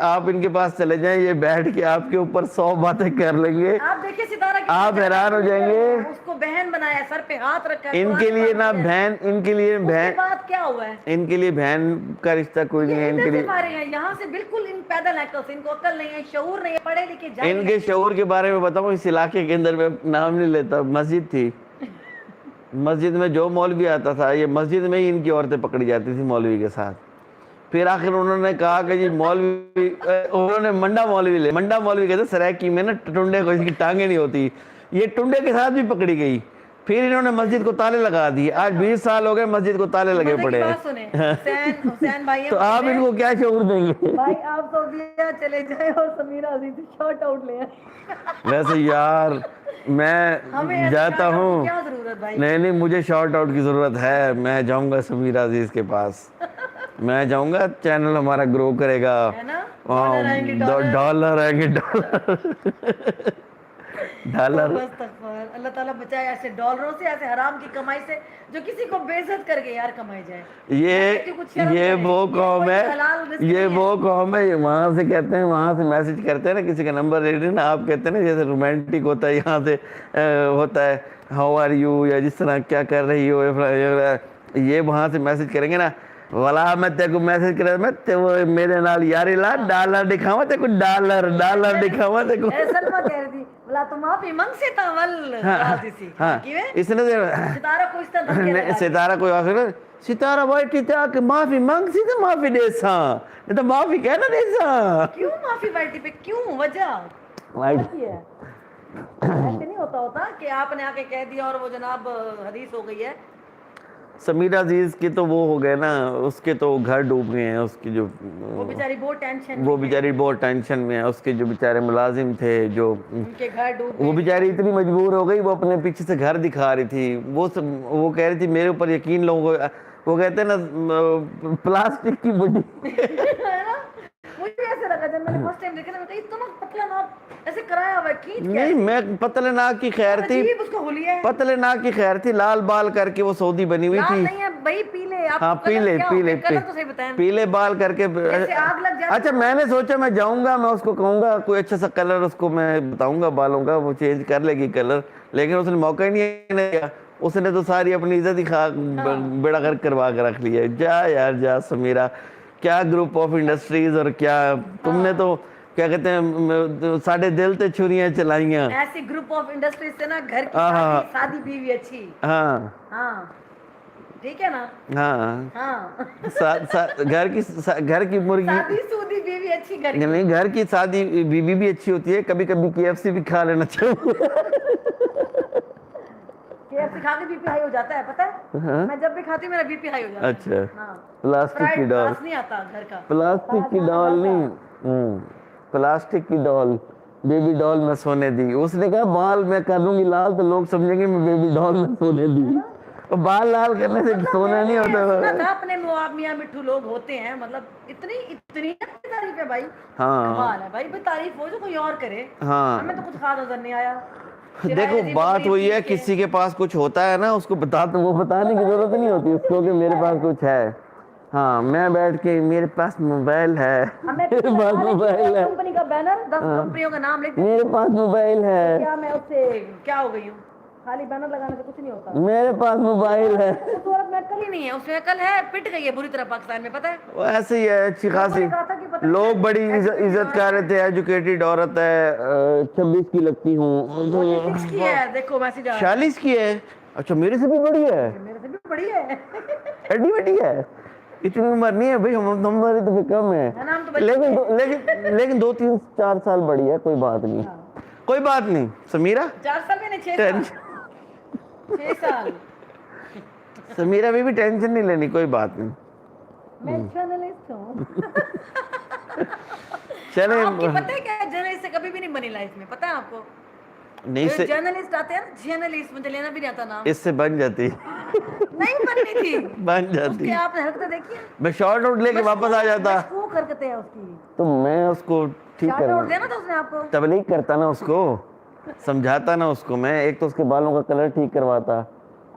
آپ ان کے پاس چلے جائیں, یہ بیٹھ کے آپ کے اوپر 100 باتیں کر لیں گے, آپ دیکھیں ستارہ آپ حیران ہو جائیں گے. اس کو بہن بنایا ہے, سر پہ ہاتھ رکھا ہے. ان کے لیے نا بہن, ان کے لیے اس بہن, کے بعد کیا ہوا ہے؟ ان کے لیے بہن کا رشتہ کوئی نہیں ہے. ان کے لیے یہاں سے بالکل ان پیدل ہیں, ان کو عقل نہیں ہے, شعور نہیں ہے, پڑھے لکھے جاہل ان کے شعور کے بارے میں بتاؤں, اس علاقے کے اندر میں نام نہیں لیتا, مسجد تھی, مسجد میں جو مولوی آتا تھا, یہ مسجد میں ہی ان کی عورتیں پکڑی جاتی تھی مولوی کے ساتھ. پھر آخر انہوں نے کہا کہ جی مولوی, انہوں نے منڈا مولوی لے, منڈا مولوی کہتے سرائکی میں نا ٹنڈے کو, اس کی ٹانگیں نہیں ہوتی, یہ ٹنڈے کے ساتھ بھی پکڑی گئی. پھر انہوں نے مسجد کو تالے لگا دیے. آج 20 سال ہو گئے مسجد کو تالے لگے پڑے ہیں. حسین بھائی, تو آپ ان کو کیا شعور دیں گے؟ بھائی آپ سعودیہ چلے جائیں اور سمیرہ عزیز شارٹ آؤٹ لے آئیں. ویسے یار میں جاتا ہوں, نہیں نہیں مجھے شارٹ آؤٹ کی ضرورت ہے. میں جاؤں گا سمیرہ عزیز کے پاس, میں جاؤں گا, چینل ہمارا گرو کرے گا, ڈالر آئیں گے, ڈالر. اللہ تعالیٰ بچائے ایسے ڈالروں سے, ایسے حرام کی کمائی سے جو کسی کو بے عزت کر کے یار کمائی جائے. یہ وہ قوم ہے, یہ وہ قوم ہے, وہاں سے کہتے ہیں, وہاں سے میسج کرتے ہیں نا, کسی کا نمبر لے رہے نا, آپ کہتے ہیں نا جیسے رومانٹک ہوتا ہے, یہاں سے ہوتا ہے ہاؤ آر یو, یا جس طرح کیا کر رہی ہو, یہ وہاں سے میسج کریں گے نا, والا میں تیرے کو میسج کرا, میں میرے نال یاری لا, ڈالر دکھاوا تے کو, ڈالر دکھاوا تے کو. سلمہ کہہ رہی تھی بلا تم آپ ہی منگ سے تاول راضی سی. ہاں اس نے ستارہ کو اس طرح ستارہ کوئی آخر, ستارہ بیٹھی تھا کہ معافی مانگ سی تو معافی دے سا, نہیں تو معافی کہنا دے سا. کیوں معافی بیٹھی پہ, کیوں وجہ ایسے نہیں ہوتا کہ آپ نے آ کے کہہ دیا اور وہ جناب حدیث ہو گئی ہے. سمیرہ عزیز کے تو وہ ہو گئے نا, اس کے تو گھر ڈوب گئے ہیں, اس کی جو وہ بیچاری بہت ٹینشن میں ہے. اس کے جو بیچارے ملازم تھے, جو ان کے گھر ڈوب وہ بیچاری اتنی مجبور ہو گئی, وہ اپنے پیچھے سے گھر دکھا رہی تھی, وہ کہہ رہی تھی میرے اوپر یقین لوگوں کو, وہ کہتے ہیں نا پلاسٹک کی بڈی. مجھے ایسے لگا جب میں نے فرسٹ ٹائم دیکھا, میں کہا اتنا پتلا ناک ایسے کرایا ہوا ہے, کھینچ کے. نہیں میں پتلے ناک کی خیر تھی, پتلے ناک کی خیر تھی, لال بال کر کے وہ سعودی بنی ہوئی تھی. نہیں ہے بھائی, پیلے. ہاں پیلے بال کر کے. اچھا میں نے سوچا میں جاؤں گا, میں اس کو کہوں گا کوئی اچھا سا کلر اس کو میں بتاؤں گا بالوں کا, وہ چینج کر لے گی کلر, لیکن اس نے موقع ہی نہیں دیا. اس نے تو ساری اپنی عزت ہی بیڑا غرق کروا کے رکھ لی ہے. جا یار جا سمیرہ, کیا گروپ آف انڈسٹریز, اور کیا تم نے تو کیا کہتے ہیں ساڑھے دل تے چھریاں چلائیاں. ایسی گروپ آف انڈسٹریز سے نا گھر کی شادی بیوی اچھی. ہاں ہاں ٹھیک ہے نا. ہاں گھر کی مرغی, شادی سودی بیوی اچھی, گھر نہیں گھر کی شادی بیوی بھی اچھی ہوتی ہے. کبھی کبھی KFC بھی کھا لینا چاہیے. KFC کھا کے بی پی ہائی ہو جاتا ہے, پتہ ہے, میں جب بھی کھاتی میرا بی پی ہائی ہو جاتا ہے. اچھا پلاسٹک کی ڈال نہیں آتا گھر کا, پلاسٹک کی ڈال نہیں, پلاسٹک کی ڈال, بیبی ڈال میں سونے دی. اس نے کہا بال میں کر لوں گی لال تو لوگ سمجھیں گے میں بیبی ڈال میں سونے دی. بال لال کرنے سے سونا نہیں ہوتا. اپنے میاں مٹھو لوگ ہوتے ہیں, مطلب اتنی تعریف ہے بھائی. ہاں کمال ہے بھائی, تعریف ہو جو کوئی اور کرے. ہاں ہمیں تو کچھ خاص نظر نہیں آیا. دیکھو بات وہی ہے, کسی کے پاس کچھ ہوتا ہے نا, اس کو وہ بتانے کی ضرورت نہیں ہوتی اس کو کہ میرے پاس کچھ ہے. ہاں میں بیٹھ کے میرے پاس موبائل ہے, میرے پاس موبائل ہے, کمپنی کا بینر 10 کمپنیوں کا نام لکھ, میرے پاس موبائل ہے. کیا میں اس سے کیا ہو گئی ہوں, خالی بینر لگانے سے کچھ نہیں ہوتا. میرے پاس موبائل ہے. صورت میں عقل ہی نہیں ہے, اس میں عقل ہے, پٹ گئی ہے بری طرح پاکستان میں, پتہ ہے. وہ ایسے ہی ہے, اچھی خاصی لوگ بڑی عزت کر رہے تھے, ایجوکیٹڈ عورت ہے, 26 کی لگتی ہوں, 46 کی ہے. دیکھو میسج 46 کی ہے. اچھا میرے سے بھی بڑی ہے, میرے سے بھی بڑی ہے, ایڈی بڑی ہے. اتنی عمر نہیں ہے بھائی, ہماری تو بھی کم ہے, لیکن 2-3-4 سال بڑی ہے. کوئی بات نہیں, کوئی بات نہیں. سمیرہ 4 سال میں نہیں, 6 سال. سمیرہ بھی ٹینشن نہیں لینی, کوئی بات نہیں. میں جرنلسٹ ہوں. چلیں, آپ کی پتہ ہے کیا, جرنلسٹ سے کبھی بھی نہیں بنی لائف میں, پتہ ہے آپ کو. نہیں سے جرنلسٹ آتے ہیں نا, جرنلسٹ مجھے لینا بھی نہیں آتا نام. اس سے بن جاتی, نہیں بننی تھی, بن اس جاتی. کی آپ نے حرکتیں دیکھی ہیں, میں شارٹ آؤٹ لے کے واپس آ جاتا. مشکوک حرکتیں ہیں اس کی, تو میں اس کو ٹھیک شارٹ آؤٹ دینا تھا اس نے آپ کو, تبلیغ کرتا نا, اس کو سمجھاتا نا, اس کو میں ایک تو اس کے بالوں کا کلر ٹھیک کرواتا,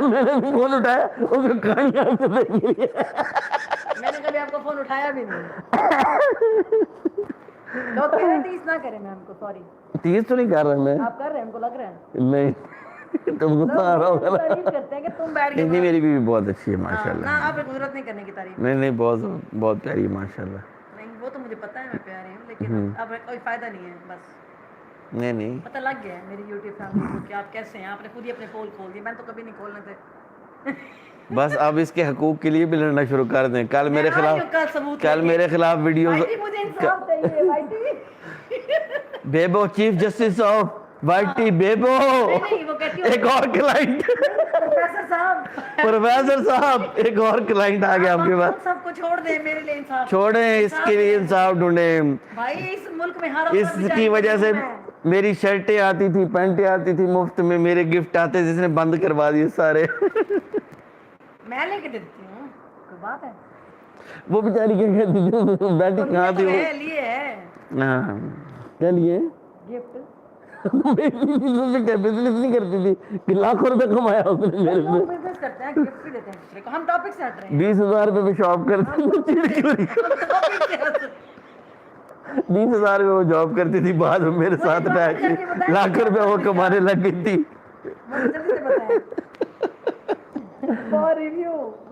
میں نے بھی فون اٹھایا اس کو کہانی آپ سے دیکھی ہے. میں نے کبھی آپ کا فون اٹھایا بھی نہیں. لوگ کہہ رہے ہیں تیس نہ کریں میم کو, سوری. تیز تو نہیں کر رہا میں, آپ کر رہے ہیں, ہم کو لگ رہا ہے. نہیں تم غصہ آ رہا ہوگا نا. تعریف کرتے ہیں کہ تم بیٹھ کے نہیں میری بیوی بہت اچھی ہے ماشاء نہ, اللہ. آپ کو ضرورت نہیں کرنے کی تعریف. نہیں بہت بہت پیاری ہے ماشاء اللہ. نہیں وہ تو مجھے پتا ہے میں پیاری ہوں, لیکن اب کوئی فائدہ نہیں ہے, بس نہیں پتہ لگ گیا ہے میری یوٹیوب فیملی کو کہ آپ کیسے ہیں. آپ نے خود ہی اپنے پول کھول دیے, میں نے تو کبھی نہیں کھولنے تھے. بس اب اس کے حقوق کے لیے بھی لڑنا شروع کر دیں. کل میرے خلاف ویڈیوز, مجھے انصاف چاہیے بھائی. Bebo chief justice of Y T, Bebo ایک اور کلائنٹ, پروفیسر صاحب ایک اور کلائنٹ آ گیا آپ کے پاس. سب کو چھوڑ دیں, میرے لیے انصاف چھوڑیں, اس کے لیے انصاف ڈھونڈیں. بھائی اس ملک میں ہر اس کی وجہ سے میری شرٹیں آتی تھی, پینٹیں آتی تھی مفت میں, میرے گفٹ آتے, جس نے بند کروا دیے سارے. میں لے کے دیتی ہوں, کوئی بات ہے. وہ بیچاری کیا کہتی تھی, بیٹی کہاں تھی وہ, لیے ہے ہاں کیا لیے گفٹ. بزنس نہیں کرتی تھی کہ لاکھوں روپے کمایا اس نے میرے سے. بزنس کرتے ہیں, گفٹ بھی دیتے ہیں دوسرے کو. ہم ٹاپک سے ہٹ رہے ہیں. 20,000 روپے میں شاپ کرتی تھی, 20,000 روپے وہ جاب کرتی تھی, بعد میں میرے ساتھ رہ کے لاکھ روپے وہ کمانے لگ گئی تھی.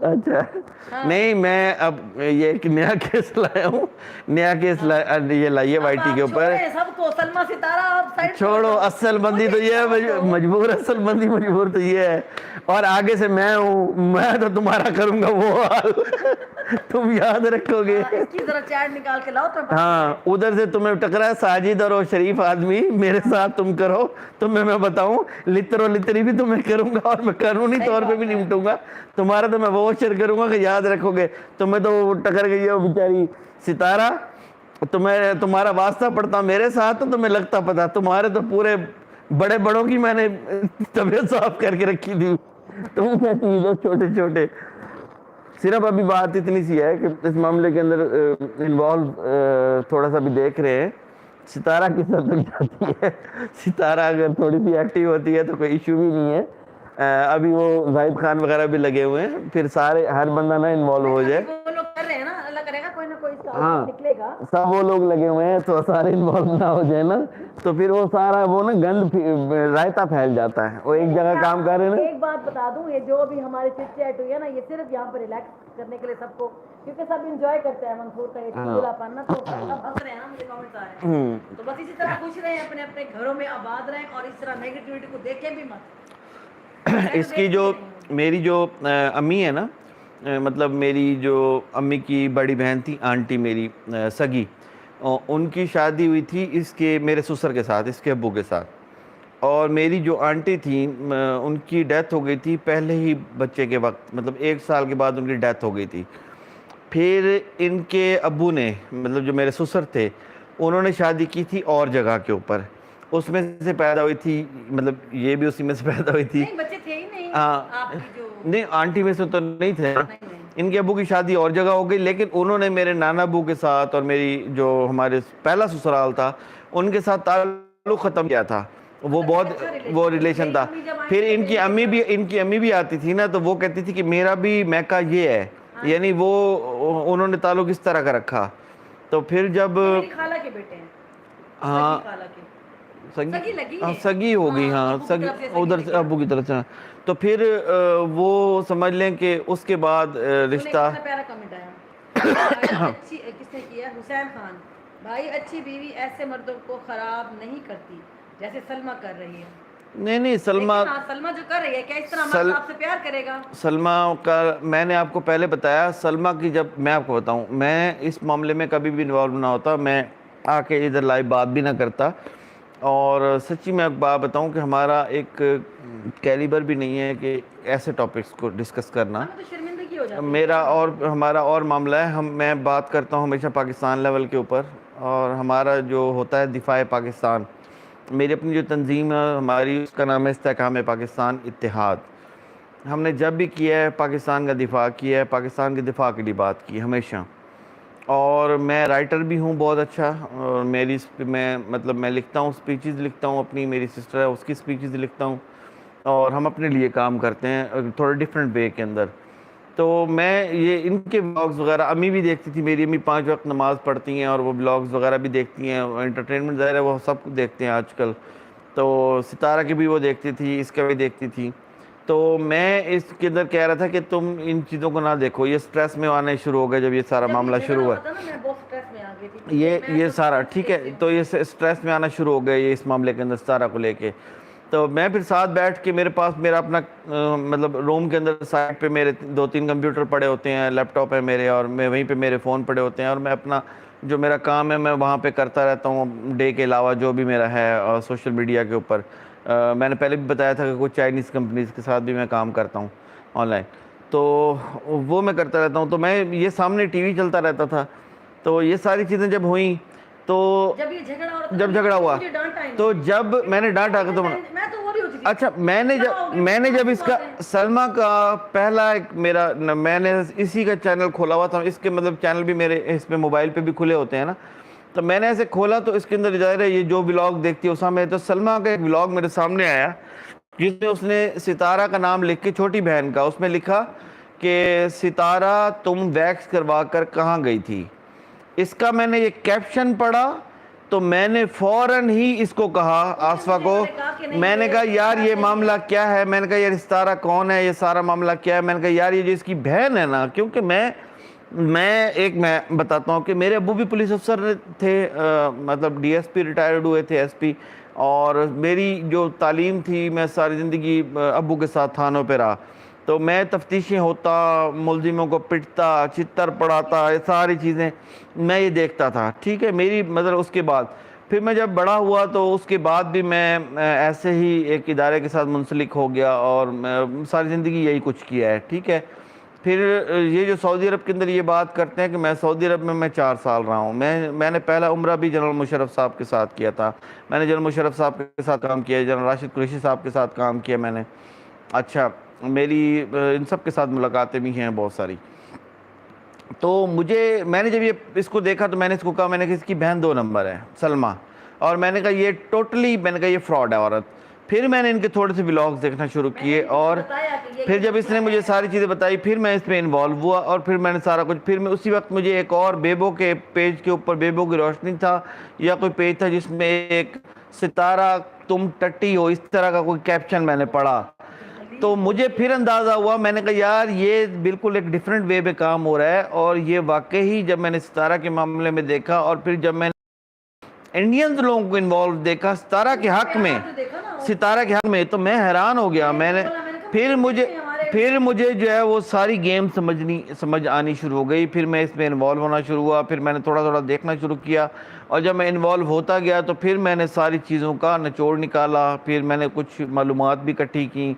اچھا نہیں, میں اب یہ ایک نیا کیس لایا ہوں, نیا کیس یہ لائیے وائی ٹی کے اوپر. چھوڑو, اصل بندی تو یہ ہے مجبور, اصل بندی مجبور تو یہ ہے. اور آگے سے میں ہوں, میں تو تمہارا کروں گا وہ حال, تم یاد رکھو گے. ہاں ادھر سے تمہیں ٹکرا ساجد اور شریف آدمی, میرے ساتھ تم کرو, تمہیں میں بتاؤں لترو لتری بھی تمہیں کروں گا, اور میں قانونی طور پہ بھی نمٹوں گا. تمہارا تو میں وہ شیئر کروں گا کہ یاد رکھو گے. تمہیں تو ٹکر گئی ہے بیچاری ستارہ, تمہارا واسطہ پڑتا میرے ساتھ, تو تمہیں لگتا پتا. تمہارے تو پورے بڑے بڑوں کی میں نے طبیعت صاف کر کے رکھی تھی, تم کیا چیز ہو چھوٹے چھوٹے. صرف ابھی بات اتنی سی ہے کہ اس معاملے کے اندر انوالو تھوڑا سا بھی دیکھ رہے ہیں. ستارہ کس حد تک جاتی ہے, ستارہ اگر تھوڑی سی ایکٹیو ہوتی ہے تو کوئی ایشو بھی نہیں ہے. ابھی وہ زاہد خان وغیرہ بھی لگے ہوئے ہیں, پھر سارے ہر بندہ نہ انوالو ہو جائے. ہاں سب وہ لوگ لگے ہوئے ہیں تو سارے انوالو نہ ہو جائے نا, تو پھر وہ سارا وہ نا گند رائتا پھیل جاتا ہے. وہ ایک جگہ کام کر رہے ہیں نا. ایک بات بتا دوں, یہ جو بھی ہماری چٹ چیٹ ہوئی ہے نا, یہ صرف یہاں پر ریلیکس کرنے کے لیے سب کو, کیونکہ سب انجوائے کرتے ہیں منصور کا یہ چولہا پن, تو سب ہنس رہے ہیں نا, مجھے کامنٹس آ رہے ہیں. تو بس اسی طرح خوش رہیں, اپنے اپنے گھروں میں آباد رہیں, اور اس طرح نیگیٹیوٹی کو دیکھیں بھی مت. اس کی جو میری جو امی ہے نا, مطلب میری جو امی کی بڑی بہن تھی, آنٹی میری سگی, ان کی شادی ہوئی تھی اس کے میرے سسر کے ساتھ, اس کے ابو کے ساتھ. اور میری جو آنٹی تھیں ان کی ڈیتھ ہو گئی تھی پہلے ہی بچے کے وقت, مطلب 1 سال کے بعد ان کی ڈیتھ ہو گئی تھی. پھر ان کے ابو نے, مطلب جو میرے سسر تھے, انہوں نے شادی کی تھی اور جگہ کے اوپر, اس میں سے پیدا ہوئی تھی, مطلب یہ بھی اسی میں سے پیدا ہوئی تھی. نہیں آنٹی میں سے تو نہیں تھے, ان کے ابو کی شادی اور جگہ ہو گئی, لیکن انہوں نے میرے نانا ابو کے ساتھ اور میری جو ہمارے پہلا سسرال تھا ان کے ساتھ تعلق ختم کیا تھا. وہ بہت وہ ریلیشن تھا. پھر ان کی امی بھی آتی تھی نا, تو وہ کہتی تھی کہ میرا بھی میکا یہ ہے, یعنی وہ انہوں نے تعلق اس طرح کا رکھا. تو پھر جب ہاں سگی ہو گئی, ہاں سگی ادھر سے ابو کی طرف سے, تو پھر وہ سمجھ لیں کہ اس کے بعد رشتہ. کس نے کیا؟ حسین خان بھائی, اچھی بیوی ایسے مردوں کو خراب نہیں کرتی جیسے سلمہ کر رہی ہے. نہیں سلمہ جو کر رہی ہے, کیا اس طرح مرد آپ سے پیار کرے گا؟ سلمہ کا میں نے آپ کو پہلے بتایا, سلمہ کی جب میں آپ کو بتاؤں, میں اس معاملے میں کبھی بھی انوالو نہ ہوتا, میں آ کے ادھر لائیو بات بھی نہ کرتا. اور سچی میں بات بتاؤں کہ ہمارا ایک کیلیبر بھی نہیں ہے کہ ایسے ٹاپکس کو ڈسکس کرنا. میرا اور ہمارا اور معاملہ ہے, میں بات کرتا ہوں ہمیشہ پاکستان لیول کے اوپر, اور ہمارا جو ہوتا ہے دفاع پاکستان. میری اپنی جو تنظیم ہے ہماری, اس کا نام ہے استحکام پاکستان اتحاد. ہم نے جب بھی کیا ہے پاکستان کا دفاع کیا ہے, پاکستان کے دفاع کے لیے بات کی ہمیشہ. اور میں رائٹر بھی ہوں بہت اچھا, اور میں لکھتا ہوں, اسپیچز لکھتا ہوں اپنی, میری سسٹر ہے اس کی اسپیچز لکھتا ہوں, اور ہم اپنے لیے کام کرتے ہیں تھوڑا ڈفرینٹ وے کے اندر. تو میں یہ ان کے بلاگز وغیرہ امی بھی دیکھتی تھی, میری امی 5 وقت نماز پڑھتی ہیں اور وہ بلاگز وغیرہ بھی دیکھتی ہیں, انٹرٹینمنٹ ظاہر ہے وہ سب دیکھتے ہیں آج کل. تو ستارہ کی بھی وہ دیکھتی تھی, اس کا بھی دیکھتی تھی. تو میں اس کے اندر کہہ رہا تھا کہ تم ان چیزوں کو نہ دیکھو, یہ سٹریس میں آنے شروع ہو گئے جب یہ سارا معاملہ شروع ہوا. یہ سارا ٹھیک ہے, تو یہ سٹریس میں آنا شروع ہو گئے یہ اس معاملے کے اندر ستارہ کو لے کے. تو میں پھر ساتھ بیٹھ کے, میرے پاس میرا اپنا مطلب روم کے اندر سائڈ پہ میرے 2-3 کمپیوٹر پڑے ہوتے ہیں, لیپ ٹاپ ہے میرے, اور میں وہیں پہ میرے فون پڑے ہوتے ہیں, اور میں اپنا جو میرا کام ہے میں وہاں پہ کرتا رہتا ہوں ڈے کے علاوہ جو بھی میرا ہے سوشل میڈیا کے اوپر. میں نے پہلے بھی بتایا تھا کہ کچھ چائنیز کمپنیز کے ساتھ بھی میں کام کرتا ہوں آن لائن, تو وہ میں کرتا رہتا ہوں. تو میں یہ سامنے ٹی وی چلتا رہتا تھا. تو یہ ساری چیزیں جب ہوئیں, تو جب جھگڑا ہوا, تو جب میں نے ڈانٹا تو اچھا میں نے جب اس کا سلمہ کا پہلا ایک میرا میں نے اسی کا چینل کھولا ہوا تھا, اس کے مطلب چینل بھی میرے اس پہ موبائل پہ بھی کھلے ہوتے ہیں نا, تو میں نے ایسے کھولا تو اس کے اندر ظاہر ہے یہ جو ولاگ دیکھتی ہے اسامہ, تو سلمہ کا ایک ولاگ میرے سامنے آیا جس میں اس نے ستارہ کا نام لکھ کے, چھوٹی بہن کا, اس میں لکھا کہ ستارہ تم ویکس کروا کر کہاں گئی تھی. اس کا میں نے یہ کیپشن پڑھا تو میں نے فوراً ہی اس کو کہا, آصفہ کو, میں نے کہا یار یہ معاملہ کیا ہے, میں نے کہا یار ستارہ کون ہے, یہ سارا معاملہ کیا ہے. میں نے کہا یار یہ جو اس کی بہن ہے نا, کیونکہ میں بتاتا ہوں کہ میرے ابو بھی پولیس افسر تھے, مطلب ڈی ایس پی ریٹائرڈ ہوئے تھے, ایس پی, اور میری جو تعلیم تھی میں ساری زندگی ابو کے ساتھ تھانوں پہ رہا. تو میں تفتیشیں ہوتا, ملزموں کو پٹتا, چتر پڑھاتا, یہ ساری چیزیں میں یہ دیکھتا تھا. ٹھیک ہے, میری مطلب اس کے بعد پھر میں جب بڑا ہوا تو اس کے بعد بھی میں ایسے ہی ایک ادارے کے ساتھ منسلک ہو گیا اور ساری زندگی یہی کچھ کیا ہے. ٹھیک ہے, پھر یہ جو سعودی عرب کے اندر یہ بات کرتے ہیں کہ میں سعودی عرب میں 4 سال رہا ہوں. میں نے پہلا عمرہ بھی جنرل مشرف صاحب کے ساتھ کیا تھا, میں نے جنرل مشرف صاحب کے ساتھ کام کیا, جنرل راشد قریشی صاحب کے ساتھ کام کیا میں نے. اچھا, میری ان سب کے ساتھ ملاقاتیں بھی ہیں بہت ساری. تو میں نے جب یہ اس کو دیکھا تو میں نے اس کو کہا, میں نے کہا اس کی بہن 2 نمبر ہے سلمہ, اور میں نے کہا یہ ٹوٹلی, میں نے کہا یہ فراڈ ہے عورت. پھر میں نے ان کے تھوڑے سے ولاگز دیکھنا شروع کیے, اور پھر جب اس نے مجھے ساری چیزیں بتائی پھر میں اس میں انوالو ہوا, اور پھر میں نے سارا کچھ, پھر میں اسی وقت مجھے ایک اور بیبو کے پیج کے اوپر, بیبو کی روشنی تھا یا کوئی پیج تھا جس میں ایک ستارہ تم ٹٹی ہو اس طرح کا کوئی کیپشن میں نے پڑھا. تو مجھے پھر اندازہ ہوا, میں نے کہا یار یہ بالکل ایک ڈیفرنٹ وے پہ کام ہو رہا ہے. اور یہ واقعی جب میں نے ستارہ کے معاملے میں دیکھا, اور پھر جب میں نے انڈینز لوگوں کو انوالو دیکھا ستارہ کے حق میں, تو میں حیران ہو گیا. میں نے پھر مجھے جو ہے وہ ساری گیم سمجھ آنی شروع ہو گئی. پھر میں اس میں انوالو ہونا شروع ہوا, پھر میں نے تھوڑا تھوڑا دیکھنا شروع کیا, اور جب میں انوالو ہوتا گیا تو پھر میں نے ساری چیزوں کا نچوڑ نکالا. پھر میں نے کچھ معلومات بھی اکٹھی کی,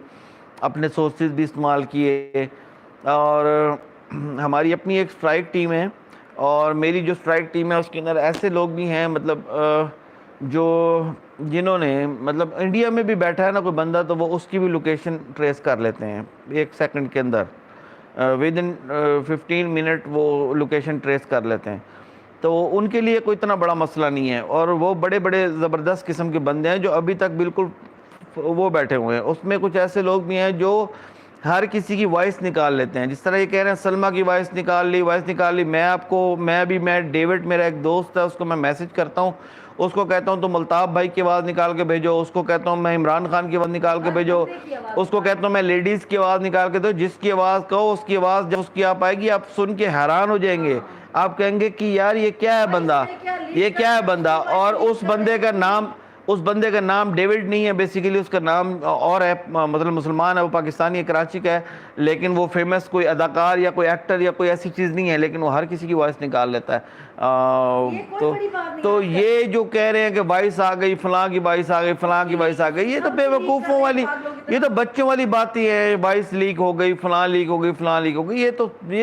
اپنے سورسز بھی استعمال کیے, اور ہماری اپنی ایک اسٹرائک ٹیم ہے, اور میری جو اسٹرائک ٹیم ہے اس کے اندر ایسے لوگ بھی ہیں مطلب جنہوں نے مطلب انڈیا میں بھی بیٹھا ہے نا کوئی بندہ, تو وہ اس کی بھی لوکیشن ٹریس کر لیتے ہیں 1 سیکنڈ کے اندر, ود ان 15 منٹ وہ لوکیشن ٹریس کر لیتے ہیں. تو ان کے لیے کوئی اتنا بڑا مسئلہ نہیں ہے, اور وہ بڑے بڑے زبردست قسم کے بندے ہیں جو ابھی تک بالکل وہ بیٹھے ہوئے ہیں. اس میں کچھ ایسے لوگ بھی ہیں جو ہر کسی کی وائس نکال لیتے ہیں, جس طرح یہ کہہ رہے ہیں سلمہ کی وائس نکال لی. میں ڈیوڈ میرا ایک دوست ہے, اس کو میں میسج کرتا ہوں, اس کو کہتا ہوں تم الطاف بھائی کی آواز نکال کے بھیجو, اس کو کہتا ہوں میں عمران خان کی آواز نکال کے بھیجو, اس کو کہتا ہوں میں لیڈیز کی آواز نکال کے دو, جس کی آواز کہو اس کی آواز جب اس کی آپ آئے گی آپ سن کے حیران ہو جائیں گے. آپ کہیں گے کہ یار یہ کیا ہے بندہ, اور اس بندے کا نام ڈیوڈ نہیں ہے, بیسیکلی اس کا نام اور ہے, مطلب مسلمان ہے, وہ پاکستانی ہے, کراچی کا ہے, لیکن وہ فیمس کوئی اداکار یا کوئی ایکٹر یا کوئی ایسی چیز نہیں ہے, لیکن وہ ہر کسی کی وائس نکال لیتا ہے. تو یہ جو کہہ رہے ہیں کہ وائس آ گئی, فلاں کی وائس آ گئی, یہ تو بے وقوفوں والی, یہ تو بچوں والی بات ہی ہے. وائس لیک ہو گئی, فلاں لیک ہو گئی, یہ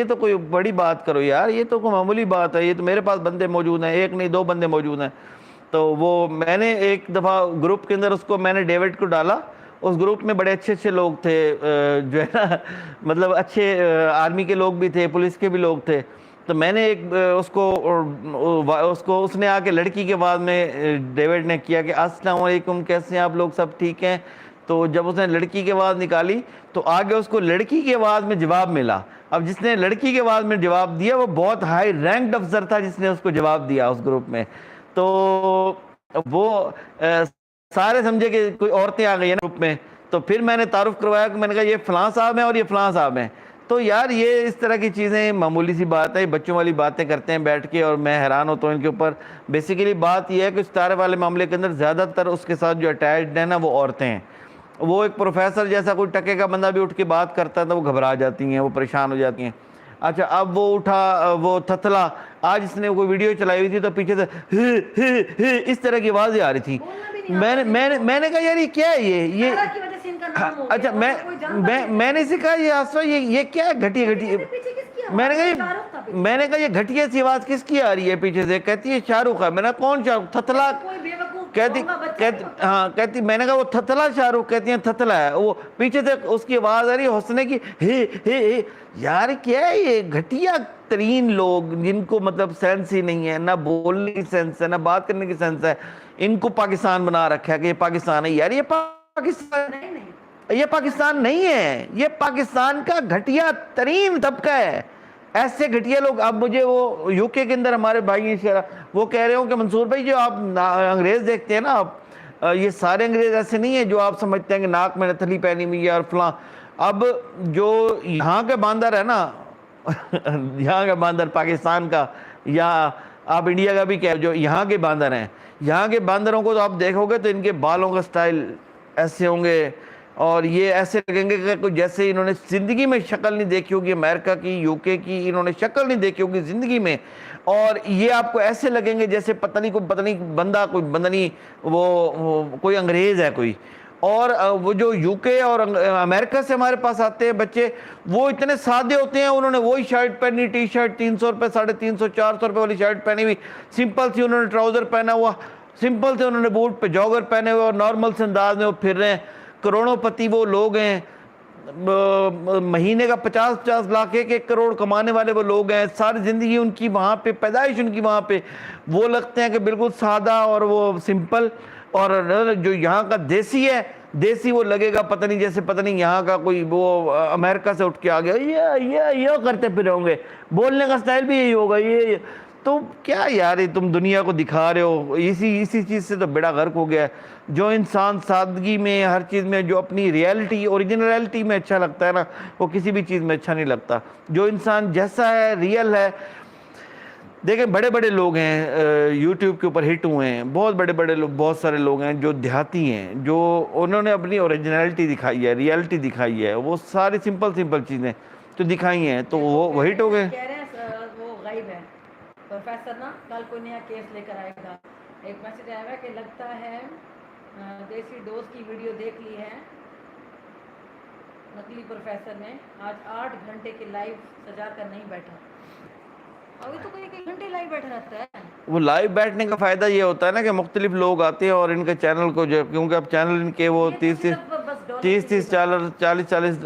تو کوئی بڑی بات کرو یار, یہ تو کوئی معمولی بات ہے. یہ تو میرے پاس بندے موجود ہیں, 1 نہیں 2 بندے موجود ہیں. تو وہ میں نے ایک دفعہ گروپ کے اندر اس کو میں نے ڈیوڈ کو ڈالا, اس گروپ میں بڑے اچھے لوگ تھے, جو ہے نا مطلب اچھے آرمی کے لوگ بھی تھے, پولیس کے بھی لوگ تھے. تو میں نے اس نے آ کے لڑکی کے بعد میں ڈیوڈ نے کیا کہ السلام علیکم, کیسے ہیں آپ لوگ, سب ٹھیک ہیں, تو جب اس نے لڑکی کی آواز نکالی تو آگے اس کو لڑکی کی آواز میں جواب ملا. اب جس نے لڑکی کی آواز میں جواب دیا وہ بہت ہائی رینکڈ افسر تھا جس نے اس کو جواب دیا اس گروپ میں. تو وہ سارے سمجھے کہ کوئی عورتیں آ گئی ہیں گروپ میں. تو پھر میں نے تعارف کروایا کہ میں نے کہا یہ فلاں صاحب ہیں اور یہ فلاں صاحب ہیں. تو یار یہ اس طرح کی چیزیں معمولی سی بات ہے, بچوں والی باتیں کرتے ہیں بیٹھ کے, اور میں حیران ہوتا ہوں ان کے اوپر. بیسیکلی بات یہ ہے کہ ستارے والے معاملے کے اندر زیادہ تر اس کے ساتھ جو اٹیچڈ ہیں نا وہ عورتیں ہیں. وہ ایک پروفیسر جیسا کوئی ٹکے کا بندہ بھی اٹھ کے بات کرتا ہے تو وہ گھبرا جاتی ہیں, وہ پریشان ہو جاتی ہیں. اچھا اب وہ اٹھا وہ تھتلا, آج اس نے کوئی ویڈیو چلائی ہوئی تھی تو پیچھے سے اس طرح کی آوازیں آ رہی تھی. میں نے کہا یار یہ کیا ہے یہ اچھا میں نے اسے کہا یہ آسفا یہ کیا ہے گھٹیا گھٹیا. میں نے کہا یہ گھٹیا سی آواز کس کی آ رہی ہے پیچھے سے. کہتی ہے شاہ رخ ہے. میں نے کہا کون شاہ رخ؟ تھتلا. کہتی میں نے کہا وہ تھتلا شاہ رخ. کہتی ہیں تھتلا ہے وہ. پیچھے سے اس کی آواز آ رہی ہے حسنے کی. یار کیا ہے یہ گھٹیا ترین لوگ جن کو مطلب سینس ہی نہیں ہے, نہ بولنے کی سینس ہے نہ بات کرنے کی سینس ہے. ان کو پاکستان بنا رکھا ہے کہ یہ پاکستان ہے. یار یہ پاکستان نہیں ہے, یہ پاکستان کا گھٹیا ترین طبقہ ہے. ایسے گھٹیا لوگ. اب مجھے وہ یو کے اندر ہمارے بھائی ہیں وہ کہہ رہے ہوں کہ منصور بھائی جو آپ انگریز دیکھتے ہیں نا آپ, یہ سارے انگریز ایسے نہیں ہیں جو آپ سمجھتے ہیں کہ ناک میں نتھلی پہنی ہوئی ہے اور فلاں. اب جو یہاں کے باندر ہے نا یہاں کا باندر پاکستان کا, یا آپ انڈیا کا بھی کہہ, جو یہاں کے باندر ہیں, یہاں کے باندروں کو تو آپ دیکھو گے تو ان کے بالوں کا سٹائل ایسے ہوں گے اور یہ ایسے لگیں گے کہ جیسے انہوں نے زندگی میں شکل نہیں دیکھی ہوگی امریکہ کی, یو کے کی, انہوں نے شکل نہیں دیکھی ہوگی زندگی میں. اور یہ آپ کو ایسے لگیں گے جیسے پتہ نہیں بندہ کوئی بندہ نہیں, وہ کوئی انگریز ہے کوئی. اور وہ جو یو کے اور امریکہ سے ہمارے پاس آتے ہیں بچے, وہ اتنے سادے ہوتے ہیں. انہوں نے وہی شرٹ پہنی, ٹی شرٹ 300 روپے 350 400 روپے والی شرٹ پہنی ہوئی, سمپل سی انہوں نے ٹراؤزر پہنا ہوا, سمپل سے انہوں نے بوٹ پہ جوگر پہنے ہوئے اور نارمل سے انداز میں وہ پھر رہے ہیں. کروڑوں پتی وہ لوگ ہیں, مہینے کا 50 لاکھ 1 کروڑ کمانے والے وہ لوگ ہیں. ساری زندگی ان کی وہاں پہ, پیدائش ان کی وہاں پہ. وہ لگتے ہیں کہ بالکل سادہ اور وہ سمپل. اور جو یہاں کا دیسی ہے, دیسی وہ لگے گا پتہ نہیں جیسے پتہ نہیں یہاں کا کوئی وہ امریکہ سے اٹھ کے آ گیا, یہ کرتے پھر ہوں گے. بولنے کا سٹائل بھی یہی ہوگا. یہ تو کیا یار تم دنیا کو دکھا رہے ہو. اسی چیز سے تو بیڑا غرق ہو گیا ہے. جو انسان سادگی میں ہر چیز میں جو اپنی ریئلٹی اوریجنلٹی میں اچھا لگتا ہے نا, وہ کسی بھی چیز میں اچھا نہیں لگتا. جو انسان جیسا ہے ریئل ہے. دیکھیں بڑے بڑے لوگ ہیں یوٹیوب کے اوپر ہٹ ہوئے ہیں, بہت بڑے لوگ, بہت سارے لوگ ہیں جو دیہاتی ہیں, جو انہوں نے اپنی اوریجنلٹی دکھائی ہے, ریئلٹی دکھائی ہے. وہ ساری سمپل چیزیں تو دکھائی ہیں تو وہ ہٹ ہو گئے. کہہ رہے ہیں وہ غائب ہے پروفیسر نا, کل کوئی نیا کیس لے کر آئے گا. ایک میسج آیا ہے کہ لگتا ہے دیسی ڈوز کی ویڈیو دیکھ لی ہے نقلی پروفیسر نے. آج 8 گھنٹے کے لائیو سجا کر نہیں بیٹھا. ابھی تو کوئی 1 گھنٹے لائیو بیٹھا رہتا ہے. وہ لائیو بیٹھنے کا فائدہ یہ ہوتا ہے نا کہ مختلف لوگ آتے ہیں اور ان کے چینل کو جو, کیونکہ اب چینل ان کے وہ 30 40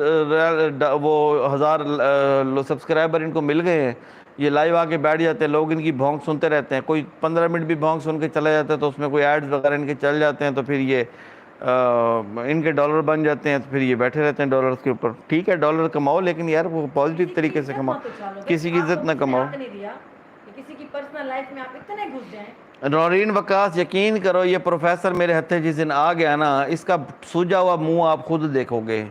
وہ 1000 سبسکرائبر ان کو مل گئے ہیں. یہ لائیو آ کے بیٹھ جاتے ہیں, لوگ ان کی بھونک سنتے رہتے ہیں. کوئی 15 منٹ بھی بھونک سن کے چلا جاتا ہے تو اس میں کوئی ایڈز وغیرہ ان کے چل جاتے ہیں, تو پھر یہ ان کے ڈالر بن جاتے ہیں, تو پھر یہ بیٹھے رہتے ہیں ڈالرز کے اوپر. ٹھیک ہے ڈالر کماؤ, لیکن یار وہ پازیٹیو طریقے سے کماؤ, کسی کی عزت نہ کماؤ. کسی کی پرسنل لائف میں آپ اتنے گھس جائیں. نورین وقاص یقین کرو یہ پروفیسر میرے ہتھے جس دن آ گیا نا, اس کا سوجا ہوا منہ آپ خود دیکھو گے.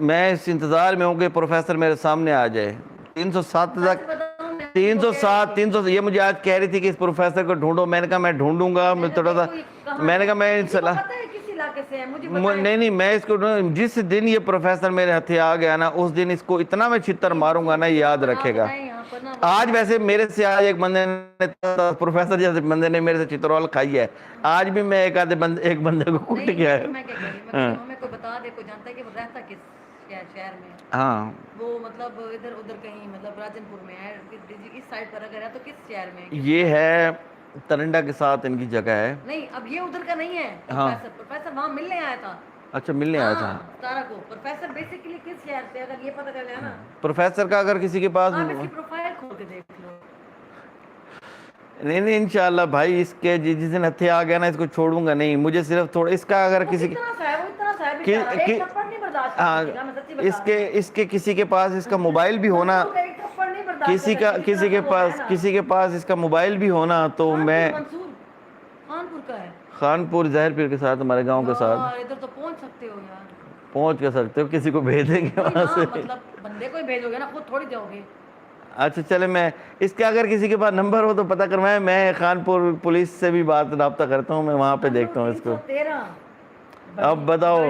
میں اس انتظار میں ہوں کہ پروفیسر میرے سامنے آ جائے. 307 یہ مجھے آج کہہ رہی تھی کہ اس پروفیسر کو ڈھونڈو. میں نے کہا میں ڈھونڈوں گا. میں تھوڑا سا میں نے کہا میں نہیں میں اس کو جس دن یہ پروفیسر میرے ہتھے آ گیا نا, اس دن اس کو اتنا میں چھتر ماروں گا نا, یاد رکھے گا. آج ویسے میرے سے آج ایک بندے نے, پروفیسر جیسے بندے نے میرے سے چترول کھائی ہے. آج بھی میں ایک بندے کو کٹ گیا ہے. ہمیں کوئی بتا دے, کوئی جانتا ہے کہ وہ رہتا کس شہر میں. ہاں وہ مطلب ادھر ادھر کہیں مطلب راجن پور میں ہے, اس سائڈ پر اگر ہے تو کس شہر میں. یہ ہے ترنڈا کے ساتھ ان کی جگہ ہے. نہیں اب یہ ادھر کا نہیں ہے. پروفیسر وہاں ملنے آیا تھا. اچھا ملنے آیا تھا تارا کو. پروفیسر بیسیکلی کس شہر سے, اگر یہ پتہ کر لیا نا پروفیسر کا, اگر کسی کے پاس آپ اس کی پروفائل کھول کے دیکھ لو. نہیں انشاءاللہ بھائی, اس کے جس دن ہتھے آ گیا نا, اس کو چھوڑوں گا نہیں. مجھے صرف تھوڑا اس کا اگر کسی اتنا سا ہے, وہ اتنا بھی ایک تھپڑ نہیں برداشت کر سکے گا، میں سچی بتا رہی ہوں۔ اس کے کسی کے پاس اس کا موبائل بھی ہونا، ایک تھپڑ نہیں برداشت کر سکتے، کسی کے پاس اس کا موبائل بھی ہونا تو میں منصور خانپور کا ہے، خانپور ظاہر پیر کے ساتھ، ہمارے گاؤں کے ساتھ یار ادھر تو پہنچ سکتے ہو یار، پہنچ کے سکتے ہو، کسی کو بھیج دیں گے وہاں سے، مطلب بندے کو ہی بھیجو گے نا، خود تھوڑی جاؤ گے۔ اچھا چلے، میں اس کا اگر کسی کے پاس نمبر ہو تو پتہ کروائیں، میں خانپور پولیس سے بھی رابطہ کرتا ہوں، میں وہاں پہ دیکھتا ہوں اس کو۔ 313 اب بتاؤ،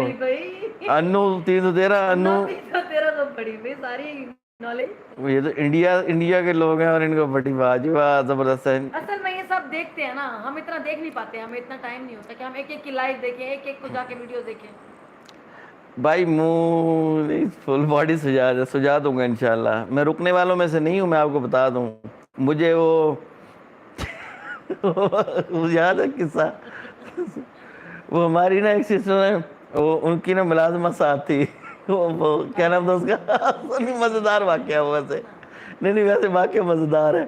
انو 313 انو 313 تو بڑی بھائی ساری نالج، یہ تو انڈیا کے لوگ ہیں اور ان کو بڑی باجی واہ زبردست ہے۔ اصل میں یہ سب دیکھتے ہیں نا، ہم اتنا دیکھ نہیں پاتے، ہمیں اتنا ٹائم نہیں ہوتا کہ ہم ایک ایک کی لائف دیکھیں، ایک ایک کو جا کے ویڈیو دیکھیں۔ بھائی منہ فل باڈی سجا دوں گا انشاءاللہ، میں رکنے والوں میں سے نہیں ہوں، میں آپ کو بتا دوں، مجھے وہ یاد ہے قصہ، وہ ہماری نا ایک سسٹر ہے، وہ ان کی نا ملازمت ساتھ تھی، وہ کیا نام تھا اس کا، مزیدار واقعہ وہ ویسے نہیں ویسے واقعہ مزیدار ہے۔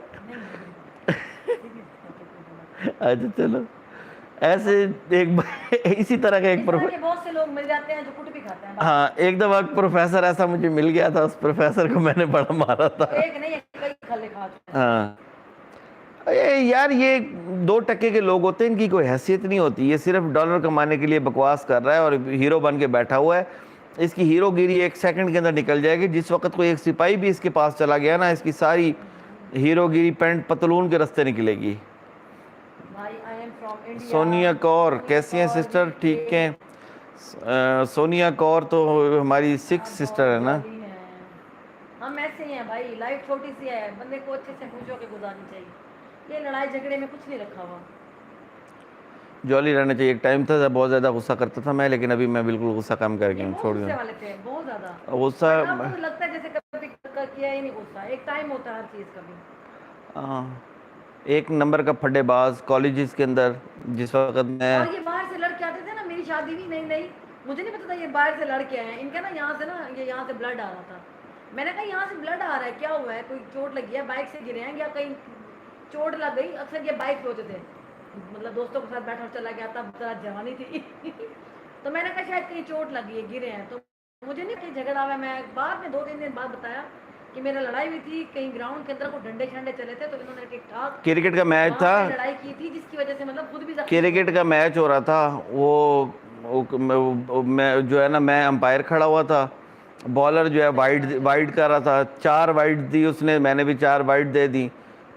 اچھا چلو، ایسے اسی طرح کا ایک بہت سے لوگ مل جاتے ہیں جو کٹ بھی کھاتے ہیں۔ ہاں ایک دفعہ پروفیسر ایسا مجھے مل گیا تھا، اس پروفیسر کو میں نے بڑا مارا تھا۔ ایک نہیں کئی کھلے کھاتے ہیں۔ ہاں یار یہ 2 ٹکے کے لوگ ہوتے ہیں، ان کی کوئی حیثیت نہیں ہوتی، یہ صرف ڈالر کمانے کے لیے بکواس کر رہا ہے اور ہیرو بن کے بیٹھا ہوا ہے، اس کی ہیرو گیری 1 سیکنڈ کے اندر نکل جائے گی، جس وقت کوئی ایک سپاہی بھی اس کے پاس چلا گیا نا، اس کی ساری ہیرو گیری پینٹ پتلون کے رستے نکلے گی۔ سونیا کور کیسی ہیں سسٹر؟ ٹھیک ہیں؟ سونیا کور تو ہماری 6 سسٹر ہے نا۔ ہم ایسے ہی ہیں بھائی، لائف چھوٹی سی ہے، بندے کو اچھے سے پوچھو کے گزارنی چاہیے، یہ لڑائی جھگڑے میں کچھ نہیں رکھا ہوا۔ جولی رہنا چاہیے، ایک ٹائم تھا بہت زیادہ غصہ کرتا تھا میں، لیکن ابھی میں بالکل غصہ کم کر گیا ہوں، چھوڑ غصے دیا والے تھے بہت زیادہ، غصہ۔ اب مجھے لگتا ہے جیسے کبھی کیا ہی نہیں غصہ، ایک ٹائم ہوتا ہے ہر چیز کا بھی۔ ایک نمبر کا پھڈے باز کالجز کے اندر، جس وقت میں، اور یہ باہر سے لڑکے آتے تھے نا، میری شادی بھی نہیں مجھے نہیں پتا تھا یہ باہر سے لڑکے آئے ہیں، ان کا نا یہاں سے نا یہ یہاں سے بلڈ آ رہا تھا، میں نے کہا یہاں سے بلڈ آ رہا ہے کیا ہوا ہے، کوئی چوٹ لگی ہے، بائک سے گرے ہیں یا کہیں چوٹ لگ گئی، اکثر یہ بائک پہ ہوتے تھے، مطلب دوستوں کے ساتھ بیٹھا چلا گیا تھا، ذرا جوانی تھی تو میں نے کہا شاید کہیں چوٹ لگی ہے، گرے ہیں، تو مجھے نہیں کہیں جھگڑا ہوا ہے، میں بعد میں 2-3 دن بعد بتایا کہ میرا لڑائی ہوئی تھی کہیں گراؤنڈ کے اندر، کو ڈنڈے شنڈے چلے تھے، تو انہوں نے ٹھیک ٹھاک کرکٹ کا میچ تھا، لڑائی کی تھی جس کی وجہ سے مطلب خود بھی کرکٹ کا میچ ہو رہا تھا، وہ میں جو ہے نا، میں امپائر کھڑا ہوا تھا، بالر جو ہے وائڈ کر رہا تھا، 4 وائڈ دی اس نے، میں نے بھی 4 وائڈ دے دی،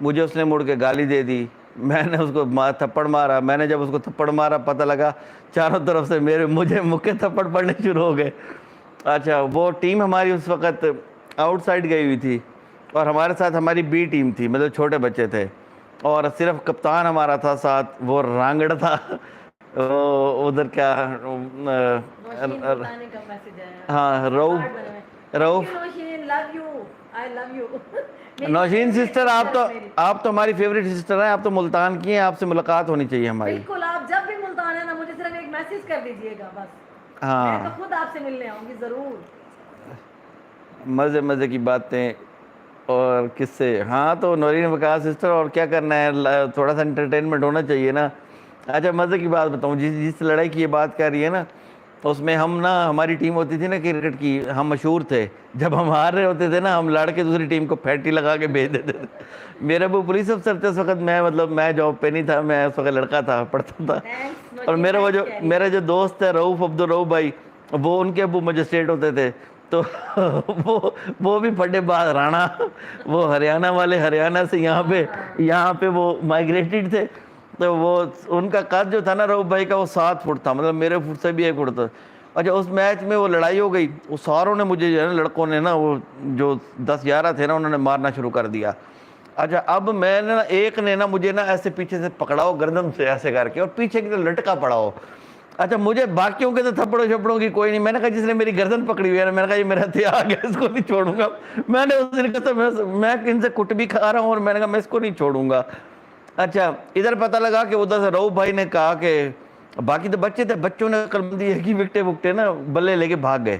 مجھے اس نے مڑ کے گالی دے دی، میں نے اس کو تھپڑ مارا، میں نے جب اس کو تھپڑ مارا پتہ لگا چاروں طرف سے مجھے مکے تھپڑ پڑنے شروع ہو گئے۔ اچھا وہ ٹیم ہماری اس وقت آؤٹ سائڈ گئی ہوئی تھی، اور ہمارے ساتھ ہماری بی ٹیم تھی، مطلب چھوٹے بچے تھے، اور صرف کپتان ہمارا تھا ساتھ، وہ رانگڑ تھا، ادھر کیا، ہاں روف نوشین سسٹر، آپ تو ہماری فیوریٹ سسٹر ہیں، آپ تو ملتان کی ہیں، آپ سے ملاقات ہونی چاہیے ہماری۔ بالکل، آپ جب بھی ملتان ہیں نا، مجھے صرف ایک میسج کر دیجئے گا بس، میں تو خود آپ سے ملنے آؤں گی ضرور۔ مزے کی باتیں اور قصے، ہاں تو نورین وقاص سسٹر، اور کیا کرنا ہے، تھوڑا سا انٹرٹینمنٹ ہونا چاہیے نا۔ اچھا مزے کی بات بتاؤں، جس لڑائی کی یہ بات کر رہی ہے نا، اس میں ہم نا، ہماری ٹیم ہوتی تھی نا کرکٹ کی، ہم مشہور تھے، جب ہم ہار رہے ہوتے تھے نا، ہم لڑ کے دوسری ٹیم کو پھیٹی لگا کے بھیج دیتے تھے۔ میرے ابو پولیس افسر تھے اس وقت، میں جاب پہ نہیں تھا، میں اس وقت لڑکا تھا، پڑھتا تھا، اور میرا جو دوست ہے رؤوف عبدالرؤوف بھائی، وہ ان کے ابو مجسٹریٹ ہوتے تھے، تو وہ بھی پھڈے باز رانا، وہ ہریانہ والے، ہریانہ سے یہاں پہ وہ مائگریٹڈ تھے، تو وہ ان کا قد جو تھا نا رؤوف بھائی کا، وہ 7 فٹ تھا، مطلب میرے فٹ سے بھی 1 فٹ تھا۔ اچھا اس میچ میں وہ لڑائی ہو گئی، وہ ساروں نے مجھے جو ہے نا، لڑکوں نے نا، وہ جو 10-11 تھے نا، انہوں نے مارنا شروع کر دیا۔ اچھا اب میں نے نا، ایک نے نا مجھے نا ایسے پیچھے سے پکڑا ہو گردن سے ایسے کر کے، اور پیچھے کی طرف لٹکا پڑا ہو۔ اچھا مجھے باقیوں کے تو تھپڑوں شپڑوں کی کوئی نہیں، میں نے کہا جس نے میری گردن پکڑی ہوئی ہے، میں نے کہا یہ میرا ہتھیار ہے، اس کو نہیں چھوڑوں گا۔ میں نے اس دن کہا میں ان سے کٹ بھی کھا رہا ہوں، اور میں نے کہا میں اس کو نہیں چھوڑوں گا۔ اچھا ادھر پتہ لگا کہ ادھر سے رؤوف بھائی نے کہا کہ باقی تو بچے تھے، بچوں نے عقل مندی ہے کہ وکٹے نا بلے لے کے بھاگ گئے،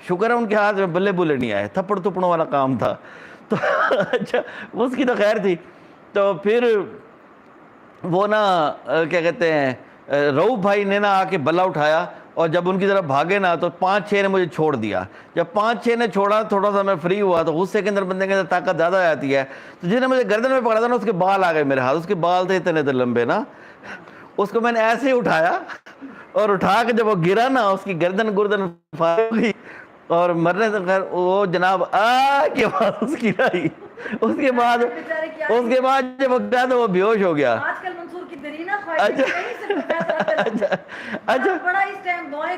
شکر ہے ان کے ہاتھ میں بلے نہیں آئے، تھپڑ تھپڑوں والا کام تھا تو اچھا اس کی تو خیر تھی۔ تو پھر وہ نا کیا کہتے ہیں، رؤوف بھائی نے نا آ کے بلا اٹھایا اور جب ان کی طرف بھاگے نا تو 5-6 نے مجھے چھوڑ دیا. جب 5-6 نے چھوڑا, تھوڑا سا میں فری ہوا, تو غصے کے اندر بندے کے اندر طاقت زیادہ آ جاتی ہے. تو جس نے مجھے گردن میں پکڑا تھا نا, اس کے بال آ گئے میرے ہاتھ. اس کے بال تھے اتنے لمبے نا, اس کو میں نے ایسے ہی اٹھایا, اور اٹھا کے جب وہ گرا نا, اس کی گردن فارغ ہوئی, اور مرنے سے خیر وہ جناب کے بعد اس کی رائی. اس کے بعد جب وہ گیا تو وہ بے ہوش ہو گیا. آج کل منصور کی درینا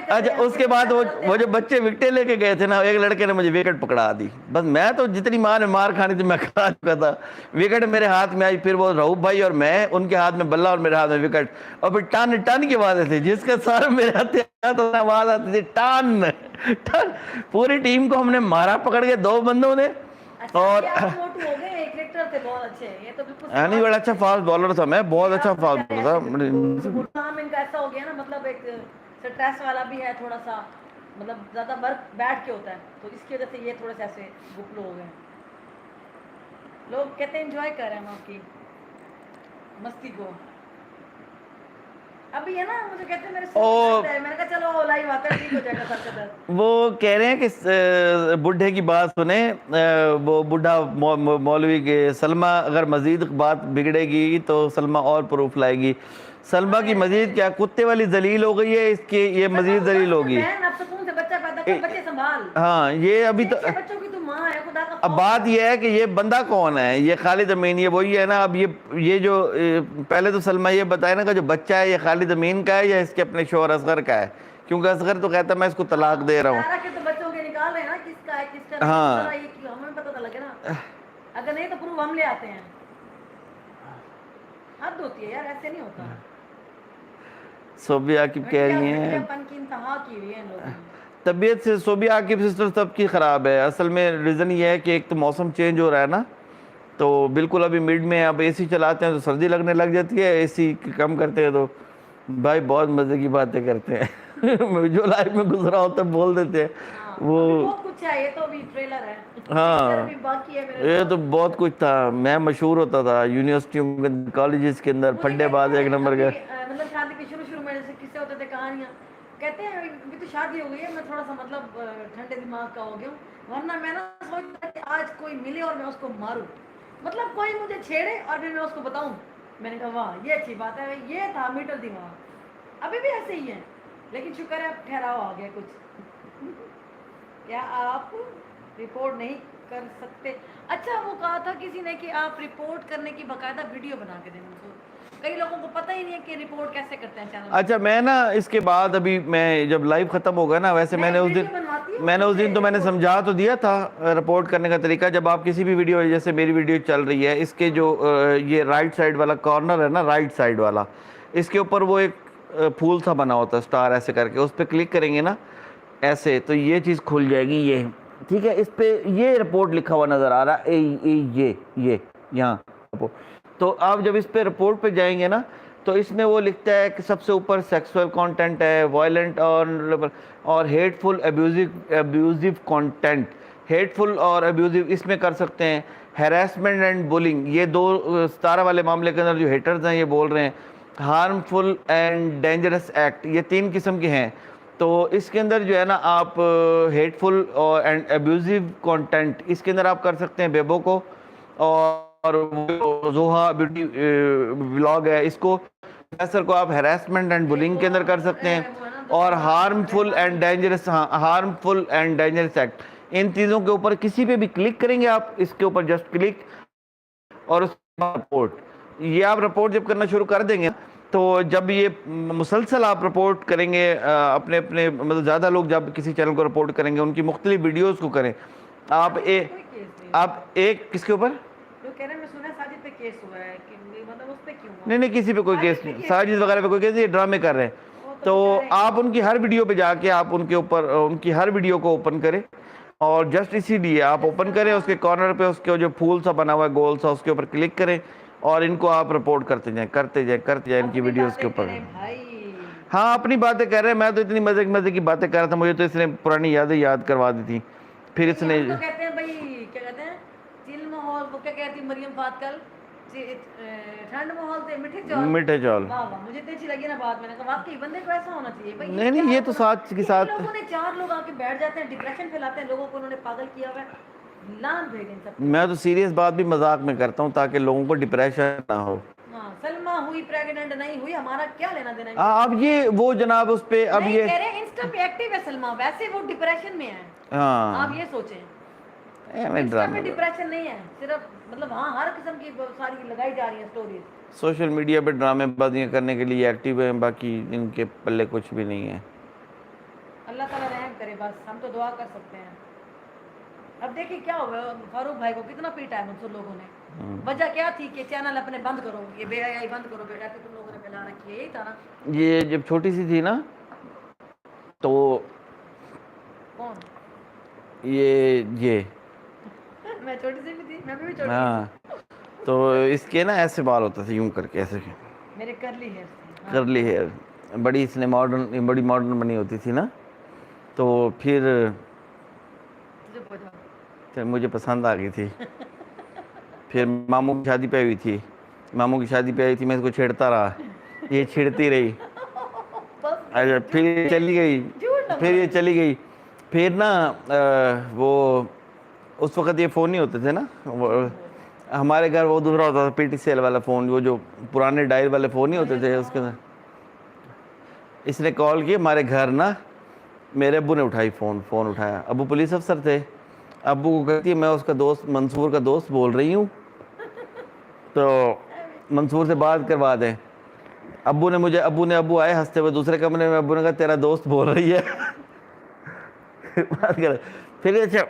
اچھا, اس کے بعد وہ جو بچے وکٹیں لے کے گئے تھے نا, ایک لڑکے نے مجھے وکٹ پکڑا دی. بس میں تو جتنی ماں نے مار کھانی تھی میں کھا چکا تھا. وکٹ میرے ہاتھ میں آئی, پھر وہ رؤوف بھائی اور میں, ان کے ہاتھ میں بلہ اور میرے ہاتھ میں وکٹ, اور پھر ٹن ٹن کی آوازیں تھی, جس کے سر میرے ہاتھ آواز آتی تھی ٹن ٹن. پوری ٹیم کو ہم نے مارا پکڑ کے 2 بندوں نے. اور نہیں, بڑا اچھا فاسٹ بالر تھا میں, بہت اچھا فاسٹ بالر تھا. ایسا ہو گیا نا, مطلب ایک سٹریس والا بھی ہے تھوڑا سا, مطلب زیادہ ورک بیٹھ کے ہوتا ہے, تو اس کی وجہ سے یہ تھوڑے سے ایسے گپلو ہو گئے. لوگ کہتے ہیں انجوائے کر رہے ہیں آپ کی مستی کو. ابھی ہے نا, مجھے کہتے ہیں میں نے کہا چلو لائیو آتا ہے, ٹھیک ہو جائے گا سر کا درد. وہ کہہ رہے ہیں کہ بڈھے کی بات سنیں, وہ بڈھا مولوی کے, سلمہ اگر مزید بات بگڑے گی تو سلمہ اور پروف لائے گی. سلمہ کی مزید کیا کتے والی ذلیل ہو گئی ہے, اس کی یہ مزید ذلیل ہوگی. ہاں, یہ ابھی تو اب بات یہ ہے کہ یہ بندہ کون ہے, یہ خالد امین, یہ وہی ہے نا. اب یہ جو پہلے تو سلمہ یہ بتائے نا کہ جو بچہ ہے یہ خالد امین کا ہے یا اس کے اپنے شوہر اصغر کا ہے, کیونکہ اصغر تو کہتا ہے میں اس کو طلاق دے رہا ہوں. ہاں, اگر نہیں تو پروف ہم لے آتے ہیں. حد ہوتی ہے یار, ایسے نہیں ہوتا. صوبی عاقب کہہ رہی ہیں طبیعت سے, صوبی عاقب سسٹر سب کی خراب ہے. اصل میں ریزن یہ ہے کہ ایک تو موسم چینج ہو رہا ہے نا, تو بالکل ابھی مڈ میں اب اے سی چلاتے ہیں تو سردی لگنے لگ جاتی ہے, اے سی کم کرتے ہیں تو بھائی بہت مزے کی باتیں کرتے ہیں. جو لائف میں گزرا ہوتا ہے بول دیتے ہیں. وہ کچھ ہے, یہ تو ابھی ٹریلر ہے. ہاں, یہ تو بہت کچھ تھا. میں مشہور ہوتا تھا یونیورسٹیوں کالجز کے اندر, پھڈے باز ایک نمبر کا. مطلب شادی کے شروع میں جیسے قصے ہوتے تھے, کہانیاں کہتے ہیں. ابھی تو شادی ہو گئی ہے, میں تھوڑا سا مطلب ٹھنڈے دماغ کا ہو گیا ہوں, ورنہ میں نا سوچتا کہ آج کوئی ملے اور میں اس کو ماروں, مطلب کوئی مجھے چھیڑے اور پھر میں اس کو بتاؤں. میں نے کہا واہ یہ اچھی بات ہے, یہ تھا میٹر دماغ. ابھی بھی ایسے ہی ہے, لیکن شکر ہے اب ٹھہراؤ آ گیا کچھ. کیا آپ رپورٹ نہیں کر سکتے؟ اچھا, وہ کہا تھا کسی نے کہ آپ رپورٹ کرنے کی باقاعدہ ویڈیو بنا کے دیں. کئی لوگوں کو پتہ ہی نہیں ہے کہ رپورٹ کیسے کرتے ہیں چینل. اچھا, میں نا اس کے بعد ابھی میں جب لائیو ختم ہوگا نا, ویسے میں نے اس دن تو میں نے سمجھا تو دیا تھا رپورٹ کرنے کا طریقہ. جب آپ کسی بھی ویڈیو, جیسے میری ویڈیو چل رہی ہے, اس کے جو یہ رائٹ سائڈ والا کارنر ہے نا, رائٹ سائڈ والا, اس کے اوپر وہ ایک پھول سا بنا ہوتا ہے اسٹار ایسے کر کے, اس پہ کلک کریں گے نا ایسے, تو یہ چیز کھل جائے گی. یہ ٹھیک ہے, اس پہ یہ رپورٹ لکھا ہوا نظر آ رہا ہے, یہ یہاں. تو آپ جب اس پہ رپورٹ پہ جائیں گے نا, تو اس میں وہ لکھتا ہے کہ سب سے اوپر سیکسول کانٹینٹ ہے, وائلنٹ اور ہیٹ فل ابیوزیو کانٹینٹ. ہیٹ فل اور ابیوزیو اس میں کر سکتے ہیں. ہیراسمنٹ اینڈ بولنگ, یہ 2 ستارہ والے معاملے کے اندر جو ہیٹرز ہیں یہ بول رہے ہیں. ہارمفل اینڈ ڈینجرس ایکٹ, یہ 3 قسم کے ہیں. تو اس کے اندر جو ہے نا آپ ہیٹ فل اینڈ ابیوزیو کانٹینٹ, اس کے اندر آپ کر سکتے ہیں بیبو کو, اور زوہا بیوٹی ولاگ ہے, اس کو پروفیسر کو آپ ہیراسمنٹ اینڈ بلنگ کے اندر کر سکتے ہیں. اور ہارمفل اینڈ ڈینجرس ایکٹ, ان چیزوں کے اوپر کسی پہ بھی کلک کریں گے آپ, اس کے اوپر جسٹ کلک, اور اس کے بعد رپورٹ. یہ آپ رپورٹ جب کرنا شروع کر دیں گے, تو جب یہ مسلسل آپ رپورٹ کریں گے اپنے مطلب زیادہ لوگ جب کسی چینل کو رپورٹ کریں گے, ان کی مختلف ویڈیوز کو کریں آپ ایک کس کے اوپر نہیں کسی پہ کوئی کیس نہیں, ساجد وغیرہ پہ کوئی کیس نہیں, یہ ڈرامے کر رہے ہیں. تو آپ ان کی ہر ویڈیو پہ جا کے آپ ان کے اوپر ان کی ہر ویڈیو کو اوپن کریں, اور جسٹ اسی لیے آپ اوپن کریں, اس کے کارنر پہ اس کے جو پھول سا بنا ہوا ہے گول سا, اس کے اوپر کلک کریں, اور ان کو آپ رپورٹ کرتے جائیں ان کی ویڈیوز کے اوپر. ہاں, اپنی باتیں کر رہے ہیں. میں تو اتنی مزے کی باتیں کر رہا تھا, مجھے تو اس نے پرانی یادیں یاد کروا دی تھی. پھر اس نے کہتے ہیں بھائی, کیا کہتے ہیں, علم اور وہ کیا کہتی مریم فاتکل, ٹھنڈ ماحول تھے میٹھے چول. میٹھے چول. واہ واہ, مجھے اتنی اچھی لگی نا بات. میں نے کہا واقعی بندے کو ایسا ہونا چاہیے بھائی. نہیں یہ تو ساتھ کے ساتھ لوگوں نے 4 لوگ آ کے بیٹھ جاتے ہیں, ڈپریشن پھیلاتے ہیں لوگوں کو, انہوں نے پاگل کیا ہوا ہے. لان بھیجیں سب. میں تو سیریس بات بھی مذاق میں کرتا ہوں تاکہ لوگوں کو ڈپریشن نہ ہو. ہاں, سلما ہوئی پریگننٹ نہیں ہوئی, ہمارا کیا لینا دینا. اب یہ وہ جناب اس پہ اب یہ کہہ رہے ہیں انسٹا پہ ایکٹیو ہے سلما, ویسے وہ ڈپریشن میں ہے. ہاں آپ یہ سوچیں میں انسٹا پہ ڈرامے ڈپریشن نہیں ہے صرف, مطلب ہاں ہر قسم کی ساری لگائی جا رہی ہیں سٹوریز. سوشل میڈیا پہ ڈرامے بازیاں کرنے کے لیے ایکٹیو ہیں, باقی ان کے پلے کچھ بھی نہیں ہے. اللہ تعالیٰ رحم کرے بس, ہم تو دعا کر سکتے ہیں. اب دیکھیں کیا ہوگا, فاروق بھائی کو کتنا پیٹا ہے مجھ سے لوگوں نے. وجہ کیا تھی کہ چینل اپنے بند کرو, یہ بے حیائی بند کرو بیٹا, کہ تم لوگوں نے پھیلا رکھی ہے, یہی تھا نا. یہ جب چھوٹی سی تھی نا تو کون؟ یہ میں چھوٹی سی بھی تھی, میں بھی چھوٹی ہاں, تو اس کے نا ایسے بال ہوتا تھے یوں کر کے ایسے, میرے کرلی ہیئر تھے. کرلی ہیئر, بڑی اس نے بڑی ماڈرن بنی ہوتی تھی نا, تو پھر مجھے پسند آ گئی تھی. پھر ماموں کی شادی پہ ہوئی تھی, ماموں کی شادی پہ آئی تھی, میں اس کو چھیڑتا رہا, یہ چھیڑتی رہی. اچھا پھر یہ چلی گئی, پھر نا وہ اس وقت یہ فون نہیں ہوتے تھے نا, ہمارے گھر وہ دوسرا ہوتا تھا, پی ٹی سی ایل والا فون, وہ جو پرانے ڈائل والے فون نہیں ہوتے تھے, اس کے اندر اس نے کال کی ہمارے گھر نا, میرے ابو نے اٹھائی فون اٹھایا, ابو پولیس افسر تھے. ابو کو کہتی ہے میں اس کا دوست منصور کا دوست بول رہی ہوں, تو منصور سے بات کروا دیں. ابو آئے ہنستے ہوئے دوسرے کمرے میں, ابو نے کہا تیرا دوست بول رہی ہے. بات کر پھر اچھا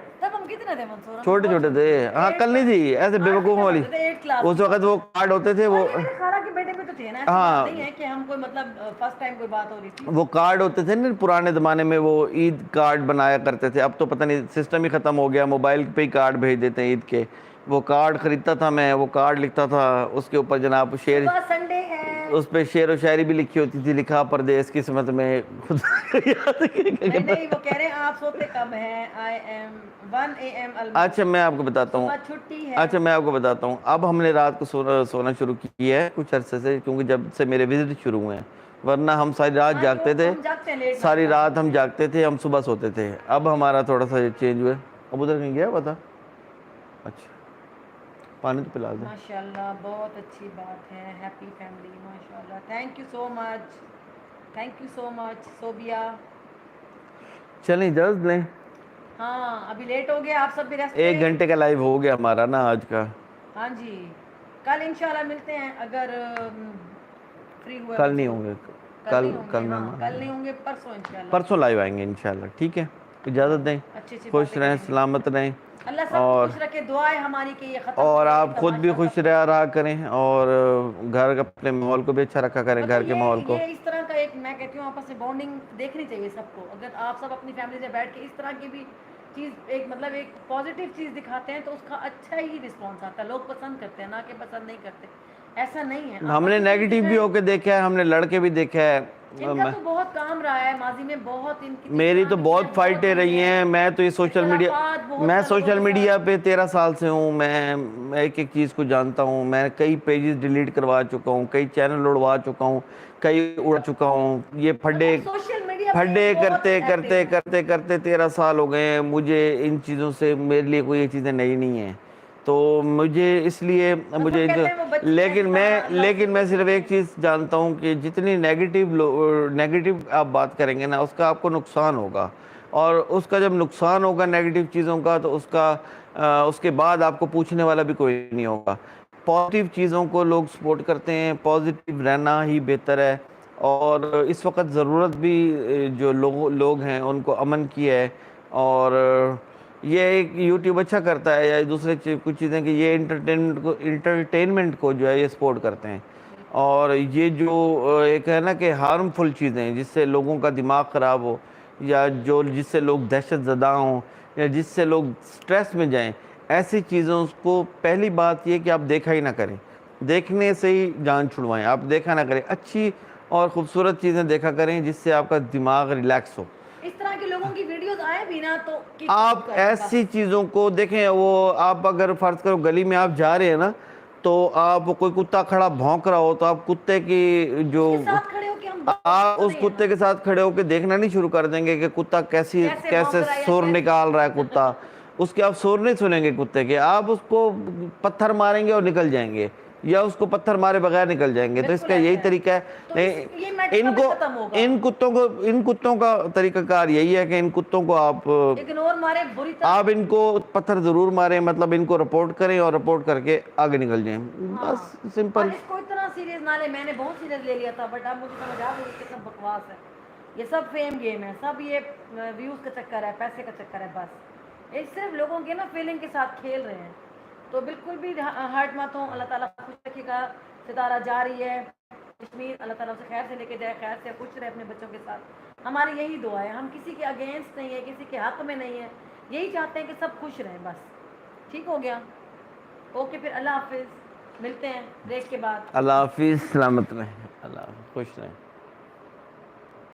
چھوٹے چھوٹے تھے, ہاں کل نہیں تھی ایسے بے وقوف والی, اس وقت وہ کارڈ ہوتے تھے, وہ ہاں وہ کارڈ ہوتے تھے نا پرانے زمانے میں, وہ عید کارڈ بنایا کرتے تھے. اب تو پتہ نہیں سسٹم ہی ختم ہو گیا, موبائل پہ ہی کارڈ بھیج دیتے ہیں عید کے. وہ کارڈ خریدتا تھا میں, وہ کارڈ لکھتا تھا, اس کے اوپر جناب شعر, اس پہ شعر و شاعری بھی لکھی ہوتی تھی, لکھا پردیس قسمت میں. نہیں وہ کہہ رہے ہیں آپ سوتے کب ہیں, اچھا میں آپ کو بتاتا ہوں, اب ہم نے رات کو سونا شروع کیا ہے کچھ عرصے سے, کیونکہ جب سے میرے وزٹ شروع ہوئے ہیں, ورنہ ہم ساری رات جاگتے تھے, ساری رات ہم جاگتے تھے, ہم صبح سوتے تھے. اب ہمارا تھوڑا سا چینج ہوا ہے. اب ادھر کہیں گیا بتا, اچھا پانی تو پلا دیں. ماشاءاللہ بہت اچھی بات ہے, ہیپی فیملی ماشاءاللہ, تھینک یو سو مچ صوبیہ. چلیں اجازت لیں, ہاں ابھی لیٹ ہو گیا, آپ سب بھی ریسٹ 1 گھنٹے کا لائیو ہو گیا ہمارا نا آج کا. ہاں جی, کل انشاءاللہ ملتے ہیں, اگر فری ہوئے. کل نہیں ہوں گے, کل نہیں ہوں گے, پرسوں انشاءاللہ, پرسوں لائیو آئیں گے انشاءاللہ. ٹھیک ہے, اجازت دیں, خوش رہیں, سلامت رہیں, اللہ سب کو خوش رکھے, دعا ہے ہماری کہ یہ ختم اور آپ خود بھی خوش رہا کریں, اور گھر اپنے ماحول کو بھی اچھا رکھا کریں, گھر کے ماحول کو. اس طرح کا ایک میں کہتی ہوں آپس میں بانڈنگ دیکھنی چاہیے سب کو. اگر آپ سب اپنی فیملی سے بیٹھ کے اس طرح کی بھی چیز, ایک مطلب ایک پازیٹیو چیز دکھاتے ہیں, تو اس کا اچھا ہی رسپانس آتا ہے, لوگ پسند کرتے ہیں, نہ کہ پسند نہیں کرتے. ایسا نہیں ہے, ہم نے نیگیٹو بھی ہو کے دیکھا ہے, ہم نے لڑ کے بھی دیکھا ہے. ان کا تو بہت کام رہا ہے ماضی میں, بہت ان کی میری تو بہت فائٹیں رہی ہیں. میں تو یہ سوشل میڈیا پہ 13 سال سے ہوں. میں ایک ایک چیز کو جانتا ہوں. میں کئی پیجز ڈیلیٹ کروا چکا ہوں, کئی چینل اڑوا چکا ہوں, کئی اڑ چکا ہوں. یہ پھڈے کرتے 13 سال ہو گئے ہیں. مجھے ان چیزوں سے, میرے لیے کوئی یہ چیزیں نئی نہیں ہیں. تو مجھے اس لیے لیکن میں صرف ایک چیز جانتا ہوں کہ جتنی نیگیٹو آپ بات کریں گے نا, اس کا آپ کو نقصان ہوگا, اور اس کا جب نقصان ہوگا نیگیٹو چیزوں کا, تو اس کے بعد آپ کو پوچھنے والا بھی کوئی نہیں ہوگا. پازیٹیو چیزوں کو لوگ سپورٹ کرتے ہیں, پازیٹیو رہنا ہی بہتر ہے. اور اس وقت ضرورت بھی جو لوگ ہیں ان کو امن کی ہے. اور یہ ایک یوٹیوب اچھا کرتا ہے, یا دوسرے کچھ چیزیں کہ یہ انٹرٹینمنٹ کو جو ہے یہ سپورٹ کرتے ہیں. اور یہ جو ایک ہے نا کہ ہارمفل چیزیں جس سے لوگوں کا دماغ خراب ہو, یا جس سے لوگ دہشت زدہ ہوں, یا جس سے لوگ سٹریس میں جائیں, ایسی چیزوں کو پہلی بات یہ کہ آپ دیکھا ہی نہ کریں. دیکھنے سے ہی جان چھڑوائیں, آپ دیکھا نہ کریں. اچھی اور خوبصورت چیزیں دیکھا کریں جس سے آپ کا دماغ ریلیکس ہو. اس طرح کے لوگوں کی ویڈیوز آئیں بھی نا تو آپ ایسی چیزوں کو دیکھیں. وہ آپ اگر فرض کرو گلی میں آپ جا رہے ہیں نا, تو آپ کوئی کتا کھڑا بھونک رہا ہو تو آپ کتے کی جو ساتھ کھڑے ہو کے ہم آپ اس کتے کے ساتھ کھڑے ہو کے دیکھنا نہیں شروع کر دیں گے کہ کتا کیسے سور نکال رہا ہے کتا، اس کے آپ سور نہیں سنیں گے کتے کے، آپ اس کو پتھر ماریں گے اور نکل جائیں گے، یا اس کو پتھر مارے بغیر نکل جائیں گے۔ تو اس کا یہی طریقہ ہے، ان کتوں کا طریقہ کار یہی ہے کہ ان کتوں کو اگنور مارے، بری طرح آپ ان کو پتھر ضرور ماریں، مطلب ان کو رپورٹ کریں اور رپورٹ کر کے آگے نکل جائیں، بس اور سمپل۔ اس کو اتنا سیریس نہ لے، میں نے بہت سیریس لے لیا تھا، بٹ اب مجھے سمجھ آ گئی کہ سب بکواس ہے، یہ سب فیم گیم ہے، سب یہ ویوز کا چکر ہے، پیسے کا چکر ہے، بس یہ صرف لوگوں کے نا فیلنگ کے ساتھ کھیل رہے ہیں۔ تو بالکل بھی ہارٹ مت ہوں، اللہ تعالیٰ خوش رکھے گا، ستارہ جاری ہے، کشمیر اللہ تعالیٰ سے خیر سے لے کے جائے، خیر سے خوش رہے اپنے بچوں کے ساتھ، ہماری یہی دعا ہے، ہم کسی کے اگینسٹ نہیں ہے، کسی کے حق میں نہیں ہے، یہی چاہتے ہیں کہ سب خوش رہیں، بس ٹھیک ہو گیا، اوکے پھر اللہ حافظ، ملتے ہیں بریک کے بعد۔ اللہ حافظ، سلامت رہیں، اللہ حافظ، خوش رہیں۔